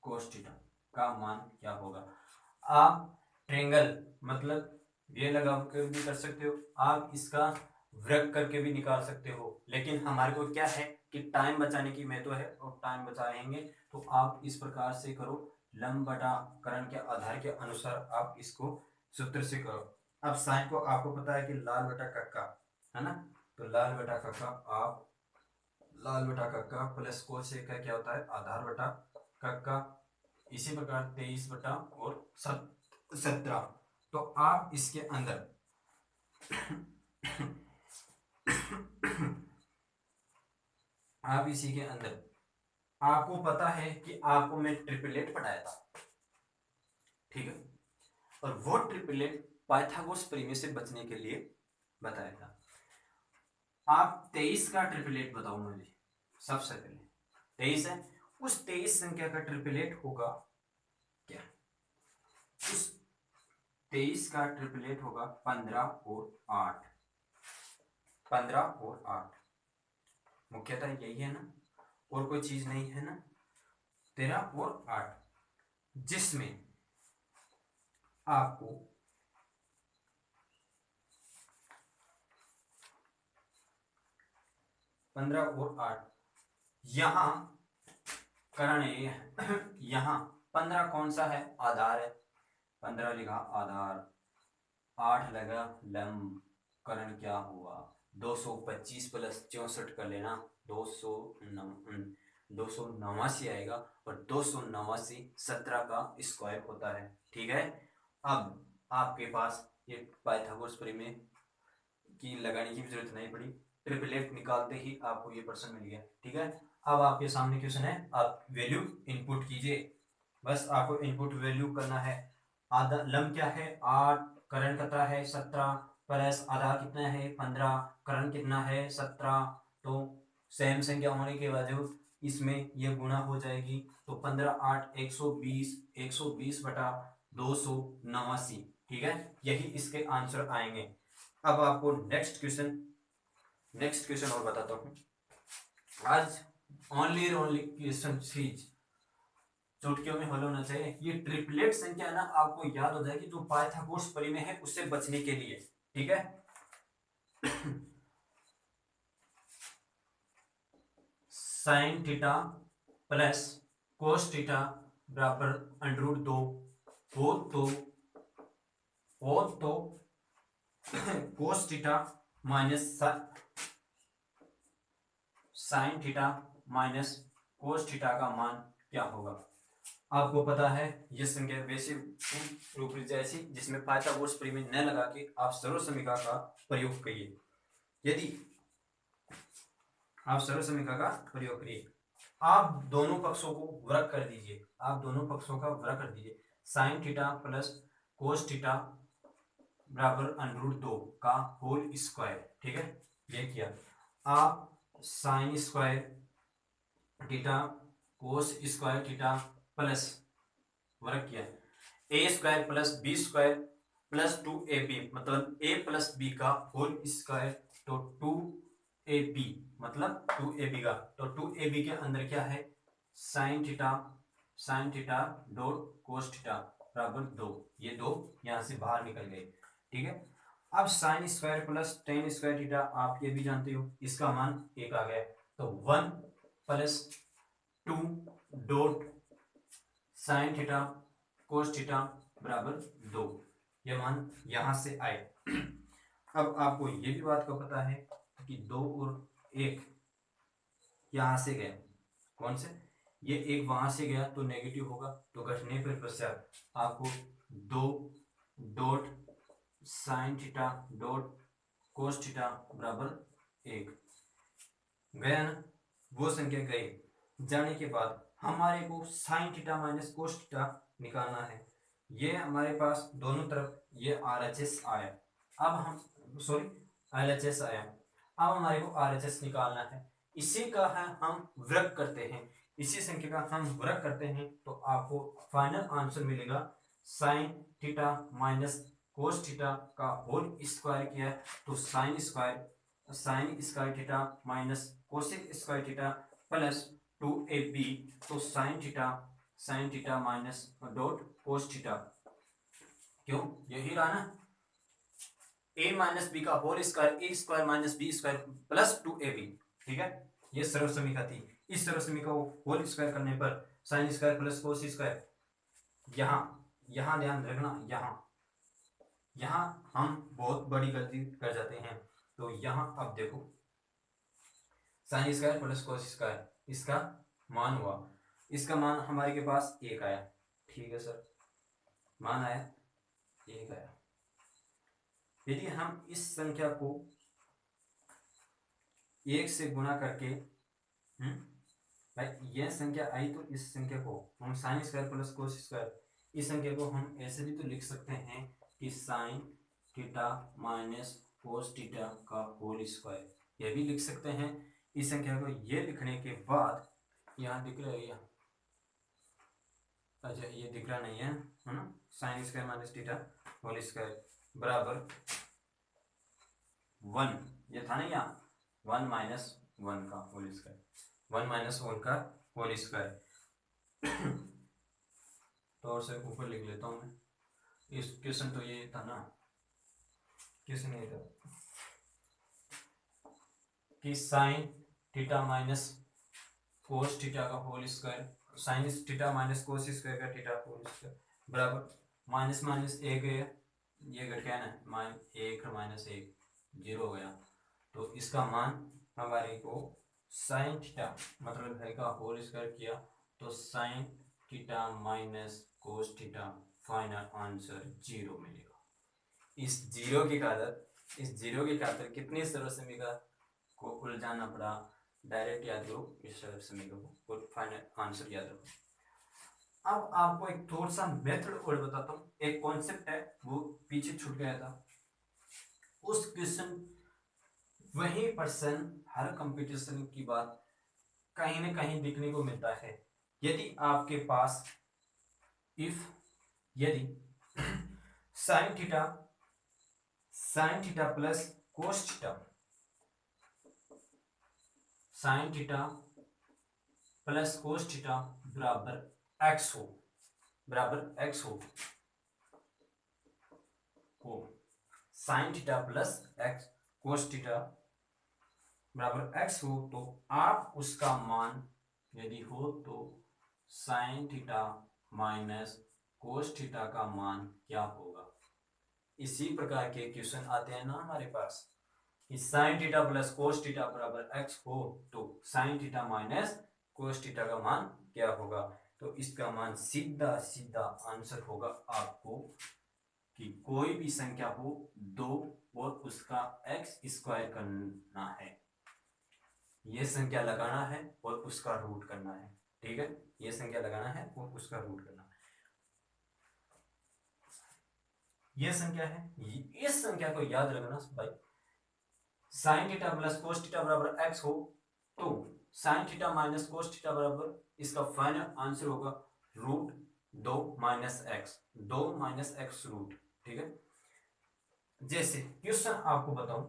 कोस थीटा का मान क्या होगा। आप ट्रेंगल मतलब ये लगा कर भी कर सकते हो, आप इसका वर्ग करके भी निकाल सकते हो, लेकिन हमारे को क्या है कि टाइम बचाने की महत्व है और टाइम बचाएंगे तो आप इस प्रकार से करो, लंब बटा करण के आधार के अनुसार आप इसको सूत्र से करो। अब साइन को आपको पता है कि लाल बटा कक्का है ना, तो लाल बटा कक्का, आप लाल बटा कक्का प्लस कोस का क्या होता है आधार बटा कक्का, इसी प्रकार 23 और 17। तो आप इसके अंदर आप इसी के अंदर आपको पता है कि आपको मैं ट्रिपलेट पढ़ाया था, ठीक है, और वो ट्रिपलेट पाइथागोरस प्रमेय से बचने के लिए बताया था। आप 23 का ट्रिपलेट बताओ मुझे। सबसे पहले 23 है, उस 23 संख्या का ट्रिपलेट होगा क्या, उस 23 का ट्रिपलेट होगा 15 और 8, 15 और 8, मुख्यतः यही है ना, और कोई चीज नहीं है ना, 13 और 8, जिसमें आपको पंद्रह और 8 यहां करण यहां 15 कौन सा है आधार है, 15 लिखा आधार, 8 लगा लंब, करण क्या हुआ 225 प्लस 64 कर लेना 289 आएगा, और 289 17 का स्क्वायर होता है, ठीक है। अब आपके पास ये पाइथागोरस प्रमेय की लगाने की भी जरूरत नहीं पड़ी, ट्रिपलेट निकालते ही आपको ये प्रश्न मिल गया, ठीक है। अब आपके सामने क्वेश्चन है, आप वैल्यू इनपुट कीजिए, बस आपको इनपुट वैल्यू करना है। आधा लंब क्या है 8, करण कितना है 17, प्लस आधार कितना है 15, करण कितना है 17, तो सेम संख्या होने के बावजूद इसमें ये गुणा हो जाएगी, तो 15 8 120, 120 बटा 289, ठीक है, यही इसके आंसर आएंगे। अब आपको नेक्स्ट क्वेश्चन और बताता हूं। आज ओनली क्वेश्चन सीरीज चुटकियों में हल होना चाहिए। ये ट्रिपलेट संख्या है ना, आपको याद हो जाएगी, जो पाइथागोरस प्रमेय है उससे बचने के लिए, ठीक है। Sign theta plus cos theta बराबर √2 हो तो cos theta minus sign theta minus cos theta का मान क्या होगा। आपको पता है ये संख्या वैसे रूप जैसी जिसमें पाइथागोरस प्रमेय न लगा के आप सर्वसमीकरण का प्रयोग करिए। यदि आप सरल समीकरण का प्रयोग करिए। आप दोनों पक्षों को वर्ग कर दीजिए, आप दोनों पक्षों का वर्ग कर दीजिए। Sign theta plus cos theta बराबर √2 का होल स्क्वायर, ठीक है, ये किया। आप sine square theta cos square theta plus वर्ग किया a square plus B square plus 2ab, मतलब a प्लस बी का होल स्क्वायर, तो 2ab मतलब 2ab का, तो 2ab के अंदर क्या है, sine theta dot cos theta बराबर 2, ये 2 यहां से बाहर निकल गए, ठीक है। अब sine square plus ten square theta आप ये भी जानते हो, इसका मान 1 आ गया, तो 1 plus 2 dot sine theta cos theta बराबर 2, ये मान यहां से आए। अब आपको ये भी बात का पता है कि 2 और 1 यहां से गए, कौन से, ये एक वहां से गया तो नेगेटिव होगा, तो घटने पर पश्चात आपको 2 dot sine theta dot cos theta बराबर 1 गया ना, वो संख्या गई। जाने के बाद हमारे को sign theta minus cos theta निकालना है। ये हमारे पास दोनों तरफ ये RHS आया, अब हम सॉरी LHS आया, अब हमारे को RHS निकालना है। इसी का है हम वर्ग करते हैं, इसी संख्या का हम वर्ग करते हैं, तो आपको फाइनल आंसर मिलेगा sine theta minus cos theta का होल स्क्वायर किया है, तो sine square theta minus cosec square theta plus 2ab, तो sine theta minus dot cos theta, क्यों, यही रहा ना, a माइनस बी का whole square, a square minus b square plus 2ab, ठीक है, ये सरल समीकरण थी। इस सरल समीकरण को होल स्क्वायर करने पर sine square plus cos square, यहां ध्यान रखना, यहां हम बहुत बड़ी गलती कर जाते हैं, तो यहां अब देखो sine square plus cos square, इसका मान हुआ, इसका मान हमारे के पास 1 आया, ठीक है सर, मान आया 1 आया। यदि हम इस संख्या को 1 से गुणा करके, भाई यह संख्या आई, तो इस संख्या को हम sine square plus cos square, इस संख्या को हम ऐसे भी तो लिख सकते हैं कि sine theta minus cos theta का होल स्क्वायर, यह भी लिख सकते हैं। इस संख्या को ये लिखने के बाद, यहाँ दिख रहा है या, अच्छा ये दिख रहा नहीं है ना, sine square minus theta whole square बराबर 1, ये था ना यहाँ 1 माइनस 1 का होल स्क्वायर, 1 माइनस 1 का होल स्क्वायर, तो और से ऊपर लिख लेता हूँ मैं, इस क्वेश्चन तो ये था ना, क्वेश्चन ये था कि sine theta minus cos theta का whole square, sine theta minus cos square का थीटा होल स्क्वायर बराबर माइनस माइनस 1 गया, ये घट गया ना, 1 माइनस 1 0 हो गया, तो इसका मान हमारे को साइन थीटा मतलब है का होल स्क्वायर किया, तो sine theta minus cos theta, final answer 0 मिलेगा। इस जीरो के खातर कितनी सरल समीकरण को उलझाना पड़ा, डायरेक्ट याद करो इस सरल समीकरण को और फाइनल आंसर याद रखो। अब आपको एक थोड़ा सा मेथड और बताता हूँ, एक कॉन्सेप्ट है वो पीछे छूट गया था, उस क्वेश्चन वही पर्सन हर कंपटीशन की बात कहीं ना कहीं दिखने को मिलता है। यदि आपके पास यदि sign theta plus cos theta, sine theta plus cos theta बराबर एक्स हो, साइन थीटा प्लस एक्स कोस थीटा बराबर एक्स हो, तो आप उसका मान यदि हो तो sine theta minus cos theta का मान क्या होगा। इसी प्रकार के क्वेश्चन आते हैं ना हमारे पास कि sine theta plus cos theta बराबर एक्स हो, तो sine theta minus cos theta का मान क्या होगा, तो इसका मान सीधा सीधा आंसर होगा आपको कि कोई भी संख्या हो 2 और उसका एक्स स्क्वायर करना है, ये संख्या लगाना है और उसका रूट करना है। ठीक है, ये संख्या लगाना है और उसका रूट करना है। ये संख्या है, इस संख्या को याद रखना भाई। Sine theta plus cos theta बराबर एक्स हो तो sine theta minus cos theta बराबर, इसका फाइनल आंसर होगा root 2 minus X, 2 minus X root. ठीक है, जैसे क्वेश्चन आपको बताऊं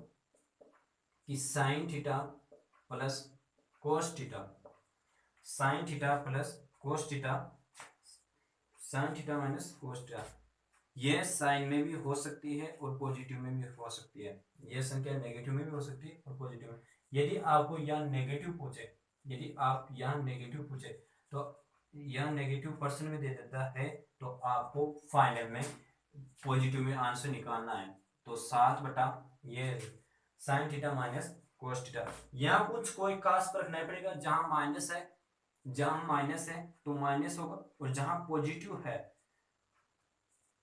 कि sine theta plus cos theta, sine theta plus cos theta, sine theta minus cos theta, ये साइन में भी हो सकती है और पॉजिटिव में भी हो सकती है। ये संख्या नेगेटिव में भी हो सकती है और पॉजिटिव में। यदि आपको यहाँ नेगेटिव पूछे, यदि आप यहाँ नेगेटिव पूछे तो यह नेगेटिव पर्सन में दे देता है, तो आपको फाइनल में पॉजिटिव में आंसर निकालना है। तो 7 बटा ये sign theta minus cos theta. यहाँ कुछ कोई खास फर्क नहीं पड़ेगा, जहां माइनस है, जहां माइनस है तो माइनस होगा, और जहां पॉजिटिव है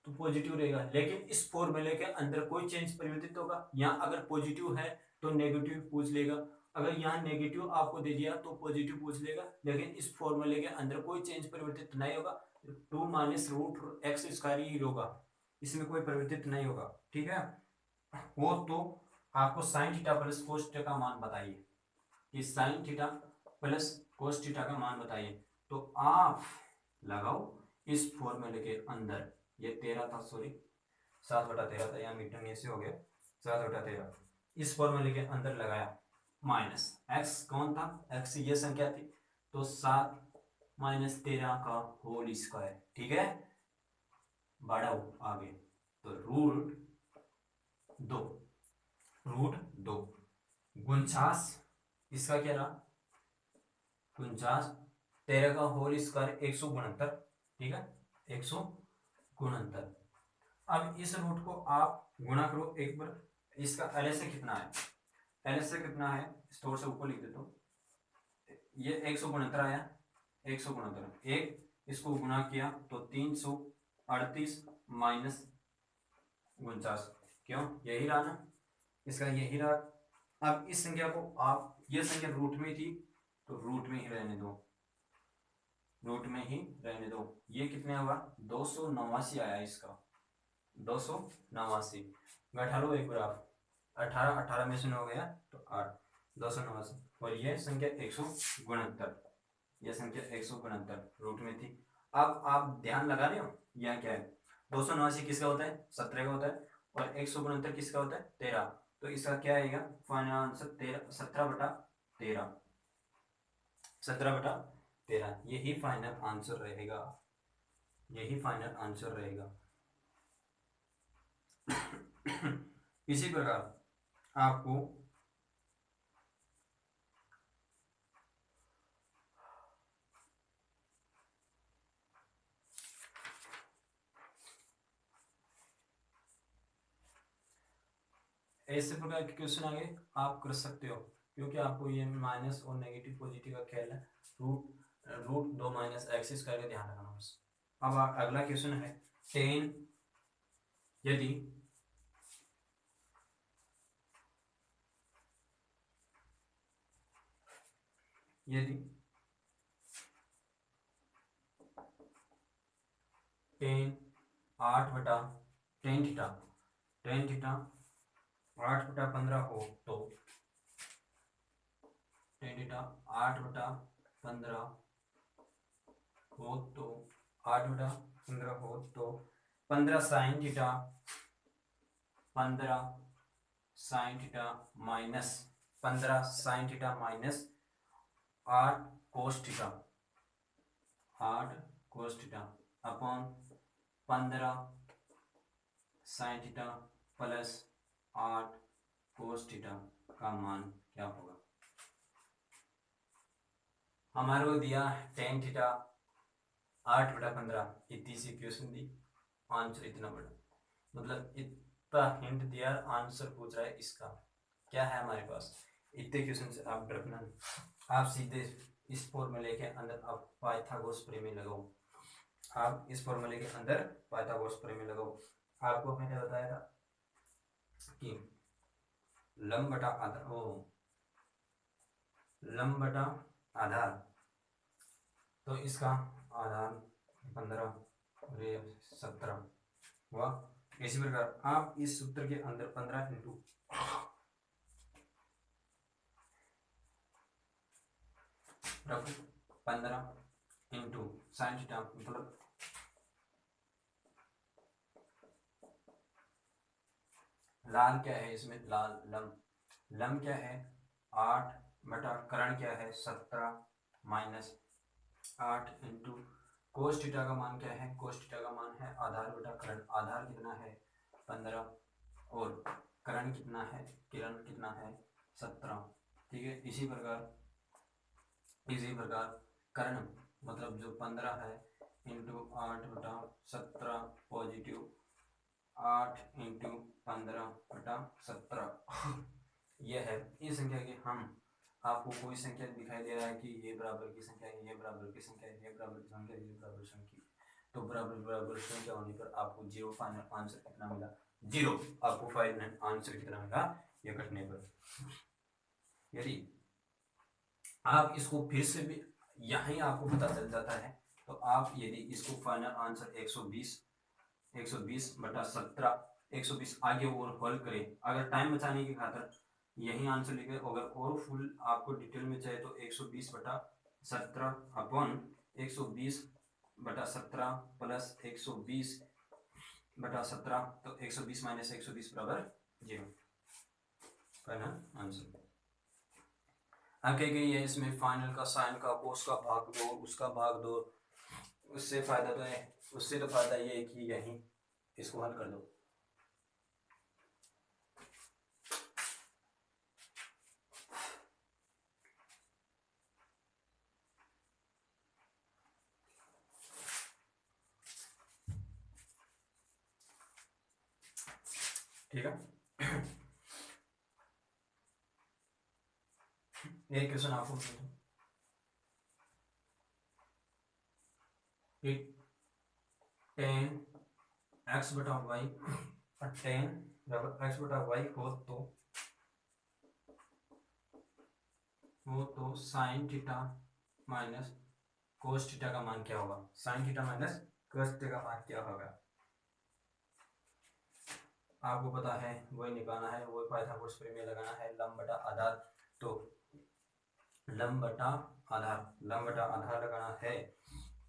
तो पॉजिटिव रहेगा। लेकिन इस फॉर्मूले के अंदर कोई चेंज परिवर्तित होगा। यहाँ अगर पॉजिटिव है तो नेगेटिव पूछ लेगा, अगर यहाँ नेगेटिव आपको दे दिया तो पॉजिटिव पूछ लेगा। लेकिन इस फॉर्मूले के अंदर कोई चेंज परिवर्तित नहीं होगा, 2 माइनस रूट एक्स स्क्वायर ही होगा, इसमें कोई परिवर्तित नहीं होगा। ठीक है, वो तो आपको sign theta plus cos theta का मान बताइए, कि sine theta plus cos theta का मान बताइए। तो आप लगाओ इस फॉर्मूले के अंदर, ये 13 था, सॉरी 7/13 था, यहाँ मीटर में से हो गया 7/13। इस फॉर्मूले के अंदर लगाया, माइनस एक्स कौन था, एक्स ये संख्या थी, तो 7 माइनस 13 का होल स्क्वायर। ठीक है, बढ़ाओ आगे, तो रूट दो 49, इसका क्या रहा 49, 13 का होल स्क्वायर 169। ठीक है, 169। अब इस रूट को आप गुणा करो एक बार, इसका LHS कितना है, LHS कितना है, स्टोर से ऊपर लिख देता हूँ। ये 169 आया, 169 एक, इसको गुणा किया तो 338 माइनस 49, क्यों यही रहा ना, इसका यही रहा। अब इस संख्या को आप, ये संख्या रूट में थी तो रूट में ही रहने दो, रूट में ही रहने दो। ये कितने हुआ 289 आया, इसका 289 घटा लो एक बार आप, 18 में से 9 गया तो 8, 289। और ये संख्या 169, यह संख्या 169 रूट में थी। अब आप ध्यान लगा रहे हो, यह क्या है 289 किसका होता है 17 का होता है, और 169 किसका होता है 13। तो इसका क्या आएगा फाइनल आंसर 17/13, 17/13, यही फाइनल आंसर रहेगा, यही फाइनल आंसर रहेगा। इसी प्रकार आपको ऐसे प्रकार के क्वेश्चन आगे आप कर सकते हो, क्योंकि आपको ये माइनस और नेगेटिव पॉजिटिव का ख्याल है। रूट 2 माइनस एक्स स्क्वायर का ध्यान रखना बस। अब अगला क्वेश्चन है 10, यदि यदि 10 8/10 थीटा, 10 थीटा 8/15 हो तो 10 थीटा 8/15 हो तो 8/15 हो तो 15 sine theta, 15 sign theta minus 15 sign theta minus 8 cos theta, 8 cos theta upon 15 sign theta plus 8 कोस थीटा का मान क्या होगा। हमारे को दिया 10 थीटा 8/15, इतनी सी क्वेश्चन दी, आंसर इतना बड़ा, मतलब इतना हिंट दिया, आंसर पूछ रहा है इसका क्या है हमारे पास। इतने क्वेश्चन से आप डरना, आप सीधे इस फॉर्मूले के अंदर आप पाइथागोरस प्रमेय लगाओ, आप इस फॉर्मूले के अंदर पाइथागोरस प्रमेय लगाओ। आपको मैंने बताया था कि लंब बटा आधार, लंब बटा आधार, तो इसका आधार 15 और ये 17 हुआ। इसी प्रकार आप इस सूत्र के अंदर 15 इंटू 15 इंटू साइन थीटा, मतलब लाल क्या है इसमें, लाल लम क्या है 8 बटा करण क्या है 17 माइनस 8 इंटू कोस थीटा का मान क्या है, कोस थीटा का मान है आधार बटा करण, आधार कितना है 15 और करण कितना है, किरण कितना है 17। ठीक है, इसी प्रकार करण मतलब जो 15 है इंटू 8 बटा 17 पॉजिटिव 8 इंटू 15 बटा 17 यह है। इस संख्या के हम आपको कोई संख्या दिखाई दे रहा है कि ये बराबर की संख्या है, ये बराबर की संख्या है, ये बराबर की संख्या है, ये बराबर संख्या, तो बराबर संख्या होने पर आपको जीरो फाइनल आंसर कितना मिला, जीरो आपको फाइनल आंसर कितना मिला ये कटने पर। यदि आप इसको फिर से भी यहीं आपको पता चल जाता है, तो आप यदि इसको फाइनल आंसर 120 बटा 17 120 आगे और हल करें, अगर टाइम बचाने की खातर यही आंसर लिखे, अगर और फुल आपको डिटेल में चाहिए तो 120 बटा 17 अपॉन 120 बटा 17 प्लस 120 बटा 17, तो 120 माइनस 120 बराबर 0, फाइनल आंसर। अब कही गई है इसमें फाइनल का साइन का कोस का भाग दो, उसका भाग दो, उससे फायदा तो है, उससे तो फायदा ये है कि यही इसको हल कर दो। ठीक है, एक क्वेश्चन आपको टेन एक्स बटा वाई और टेन बराबर एक्स बटा वाई हो तो sine theta minus cos theta का मान क्या होगा, sign theta minus cos theta का मान क्या होगा आपको पता है, वही निकालना है, वही पाइथागोरस प्रमेय लगाना है, लंब बटा आधार, तो लंब बटा आधार लगाना है,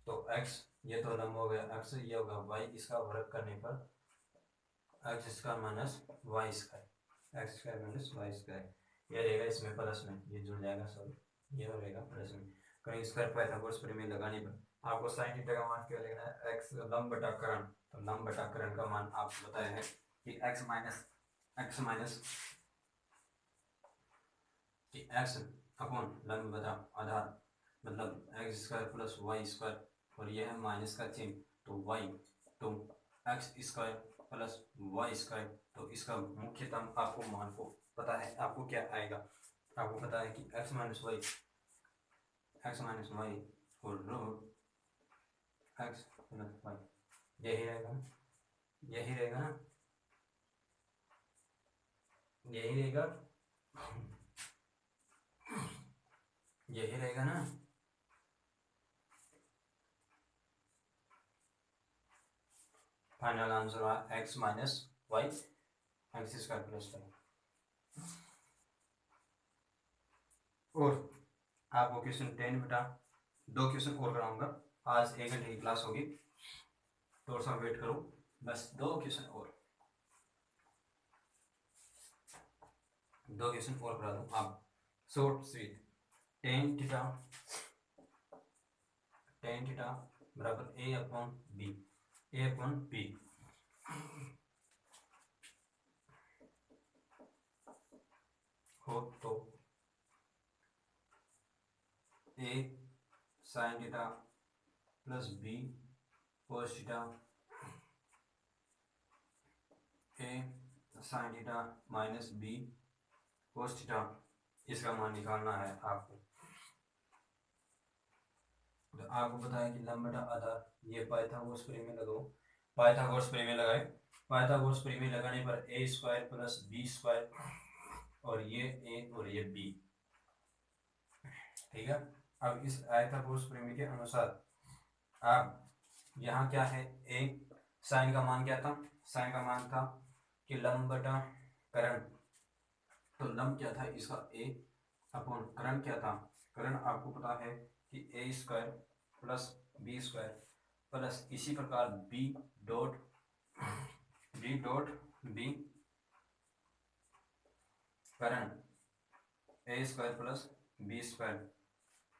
तो x ये तो लंब हो गया x, ये होगा y, इसका वर्ग करने पर x square minus Y square, X square minus Y square, ये रहेगा इसमें प्लस में, ये जुड़ जाएगा सब, ये हो रहेगा प्लस में, कहीं स्क्वायर पाइथागोरस प्रमेय लगाने पर आपको साइन थीटा का मान क्या लेना है, x लंब बटा करण, तो लंब बटा करण का मान आपको बताया है कि x अपॉन लंब बटा आधार, मतलब X square plus Y square, और यह है माइनस का चिन्ह, तो वाई, तो X square plus Y square, तो इसका मुख्यतम आपको मान को पता है, आपको क्या आएगा, आपको पता है कि एक्स माइनस वाई और रूट एक्स प्लस वाई, यही रहेगा ना, यही रहेगा ना, यही रहेगा, यही रहेगा ना। फाइनल आंसर हुआ X minus Y X square plus Y. और आपको क्वेश्चन 10 बेटा 2 क्वेश्चन और कराऊंगा, आज 1 घंटे की क्लास होगी, थोड़ा सा वेट करो, बस 2 क्वेश्चन और, 2 क्वेश्चन और करा दूं आप, शॉर्ट स्वीट। टेन थीटा बराबर ए अपॉन बी हो तो a sine theta plus b cos theta, a sine theta minus b cos theta, इसका मान निकालना है आपको। तो आपको पता है कि लंब बटा आधार, ये पाइथागोरस प्रमेय लगाओ, पाइथागोरस प्रमेय लगाए, पाइथागोरस प्रमेय लगाने पर a square plus B square, और ये ए और ये बी, ठीक है। अब इस आयतापुरुष परिमेय के अनुसार अब यहाँ क्या है, एक साइन का मान क्या था, साइन का मान था कि लंब बटा करण, तो लंब क्या था इसका ए अपॉन करण क्या था, करण आपको पता है कि a square plus B square plus इसी प्रकार बी डॉट बी करण a square plus B square.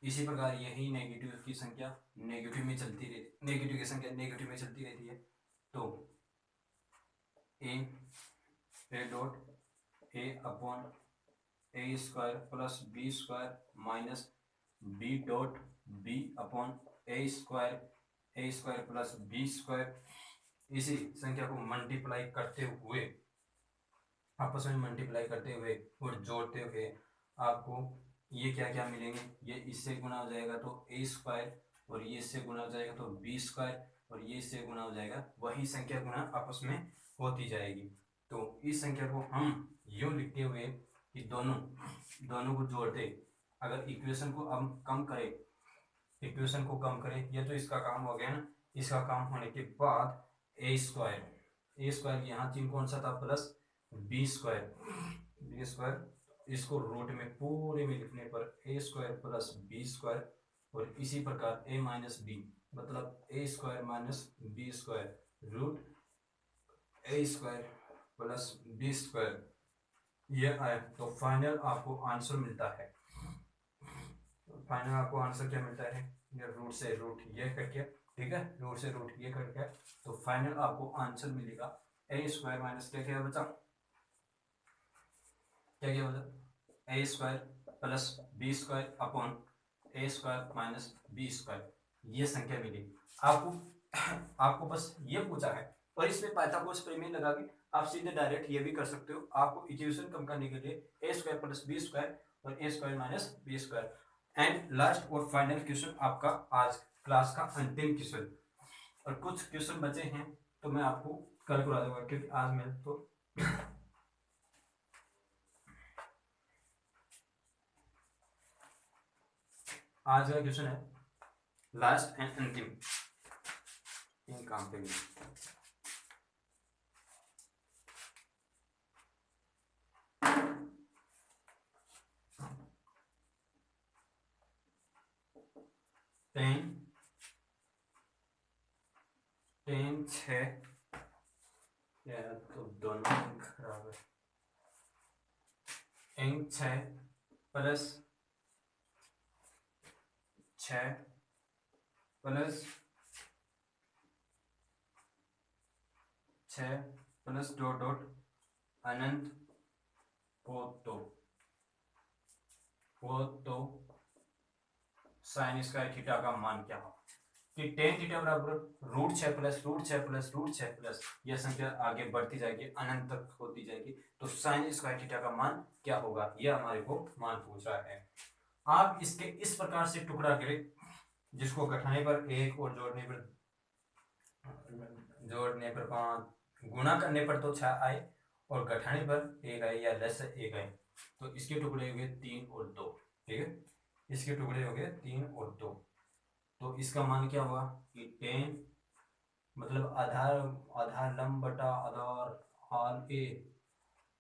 इसी प्रकार यही नेगेटिव की संख्या नेगेटिव में चलती रहती, नेगेटिव की संख्या नेगेटिव में चलती रहती है। तो A dot A upon A square plus B square minus B dot B upon A square plus B square. इसी संख्या को मल्टीप्लाई करते हुए, आपस में मल्टीप्लाई करते हुए और जोड़ते हुए आपको ये क्या क्या मिलेंगे, ये इससे गुना हो जाएगा तो ए स्क्वायर, और ये इससे गुना हो जाएगा तो बी स्क्वायर, और ये इससे गुना हो जाएगा, वही संख्या गुना आपस में होती जाएगी। तो इस संख्या को हम यूं लिखते हुए कि दोनों को जोड़ते, अगर इक्वेशन को हम कम करें, इक्वेशन को कम करें, ये तो इसका काम हो गया ना। इसका काम होने के बाद ए स्क्वायर यहाँ चिन्ह कौन सा था, प्लस बी स्क्वायर, इसको रूट में पूरे में लिखने पर a square plus B square, और इसी प्रकार ए माइनस बी मतलब a square minus b square root a square plus B square, ये आए। तो फाइनल आपको आंसर मिलता है, फाइनल आपको आंसर क्या मिलता है, ये रूट से रूट ये करके, ठीक है, रूट से रूट ये करके, तो फाइनल आपको आंसर मिलेगा ए स्क्वायर माइनस क्या क्या बचा, क्या क्या बचा, a square plus B square upon A square minus b square, ये संख्या मिली आपको। आपको बस ये पूछा है, और इसमें पाइथागोरस प्रमेय लगा के आप सीधे डायरेक्ट ये भी कर सकते हो। आपको इक्वेशन कम करने के लिए a square plus B square और a square minus b square. And last और फाइनल क्वेश्चन आपका आज क्लास का अंतिम क्वेश्चन, और कुछ क्वेश्चन बचे हैं तो मैं आपको कल करा दूंगा, क्योंकि आज मैं तो आज का क्वेश्चन है लास्ट एंड अंतिम इन काम पे भी। टेन 6 तो दोनों खराब है, ten 6 plus 6 plus 6 plus dot dot अनंत हो तो साइन स्क्वायर थीटा का मान क्या हो, कि टेन थीटा बराबर root 6 plus root 6 plus root 6 plus यह संख्या आगे बढ़ती जाएगी, अनंत तक होती जाएगी, तो साइन स्क्वायर थीटा का मान क्या होगा, यह हमारे को मान पूछ रहा है। आप इसके इस प्रकार से टुकड़ा करें, जिसको घटाने पर एक और जोड़ने पर 5, गुणा करने पर तो 6 आए और घटाने पर 1 आए या लेस 1 आए, तो इसके टुकड़े हो गए 3 और 2, ठीक है, इसके टुकड़े हो गए 3 और 2, तो इसका मान क्या हुआ कि 10 मतलब आधार लंब बटा आधार हाल ए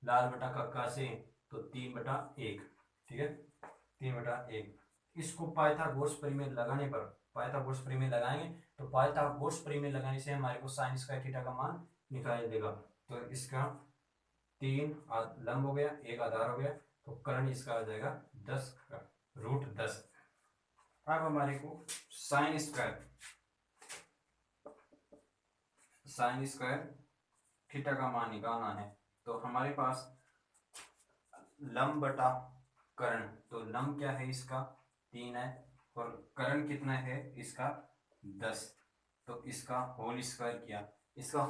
लाल बटा कक्का से, तो 3/1, ठीक है, 3/1। इसको पाइथागोरस प्रमेय लगाने पर, पाइथागोरस प्रमेय लगाएंगे तो पाइथागोरस प्रमेय लगाने से हमारे को साइन स्क्वायर थीटा का मान निकाल देगा। तो इसका 3 लंब हो गया, 1 आधार हो गया, तो कर्ण इसका आ जाएगा 10 का रूट 10। अब हमारे को साइन स्क्वायर थीटा का मान निकालना है, तो हमारे पास लंब बटा कर्ण, तो लंब क्या है इसका 3 है, और कर्ण कितना है इसका 10, तो इसका होल स्क्वायर किया, तो इसका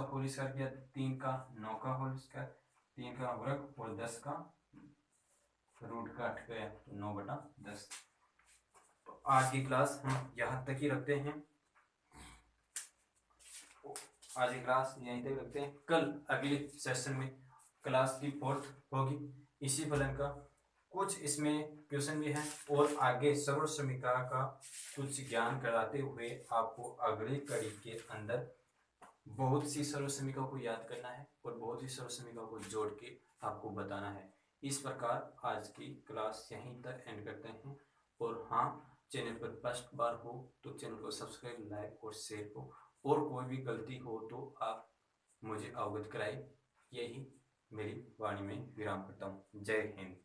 होल स्क्वायर किया 3 का 9 का होल स्क्वायर, 3 का वर्ग और 10 का रूट काट गया, तो 9/10। तो आज की क्लास हम यहाँ तक ही रखते हैं, आज की क्लास यहीं तक रखते हैं। कल अगले सेशन में क्लास की 4th होगी इसी फलन का कुछ इसमें क्वेश्चन भी हैं और आगे सर्व समीक्षा का कुछ ज्ञान कराते हुए आपको अगली कड़ी के अंदर बहुत सी सर्व समीक्षा को याद करना है और बहुत सी सर्व समीक्षा को जोड़ के आपको बताना है। इस प्रकार आज की क्लास यहीं तक एंड करते हैं। और हाँ, चैनल पर फर्स्ट बार हो तो चैनल को सब्सक्राइब, लाइक और शेयर हो, और कोई भी गलती हो तो आप मुझे अवगत कराएं। यही मेरी वाणी में विराम करता हूँ। जय हिंद।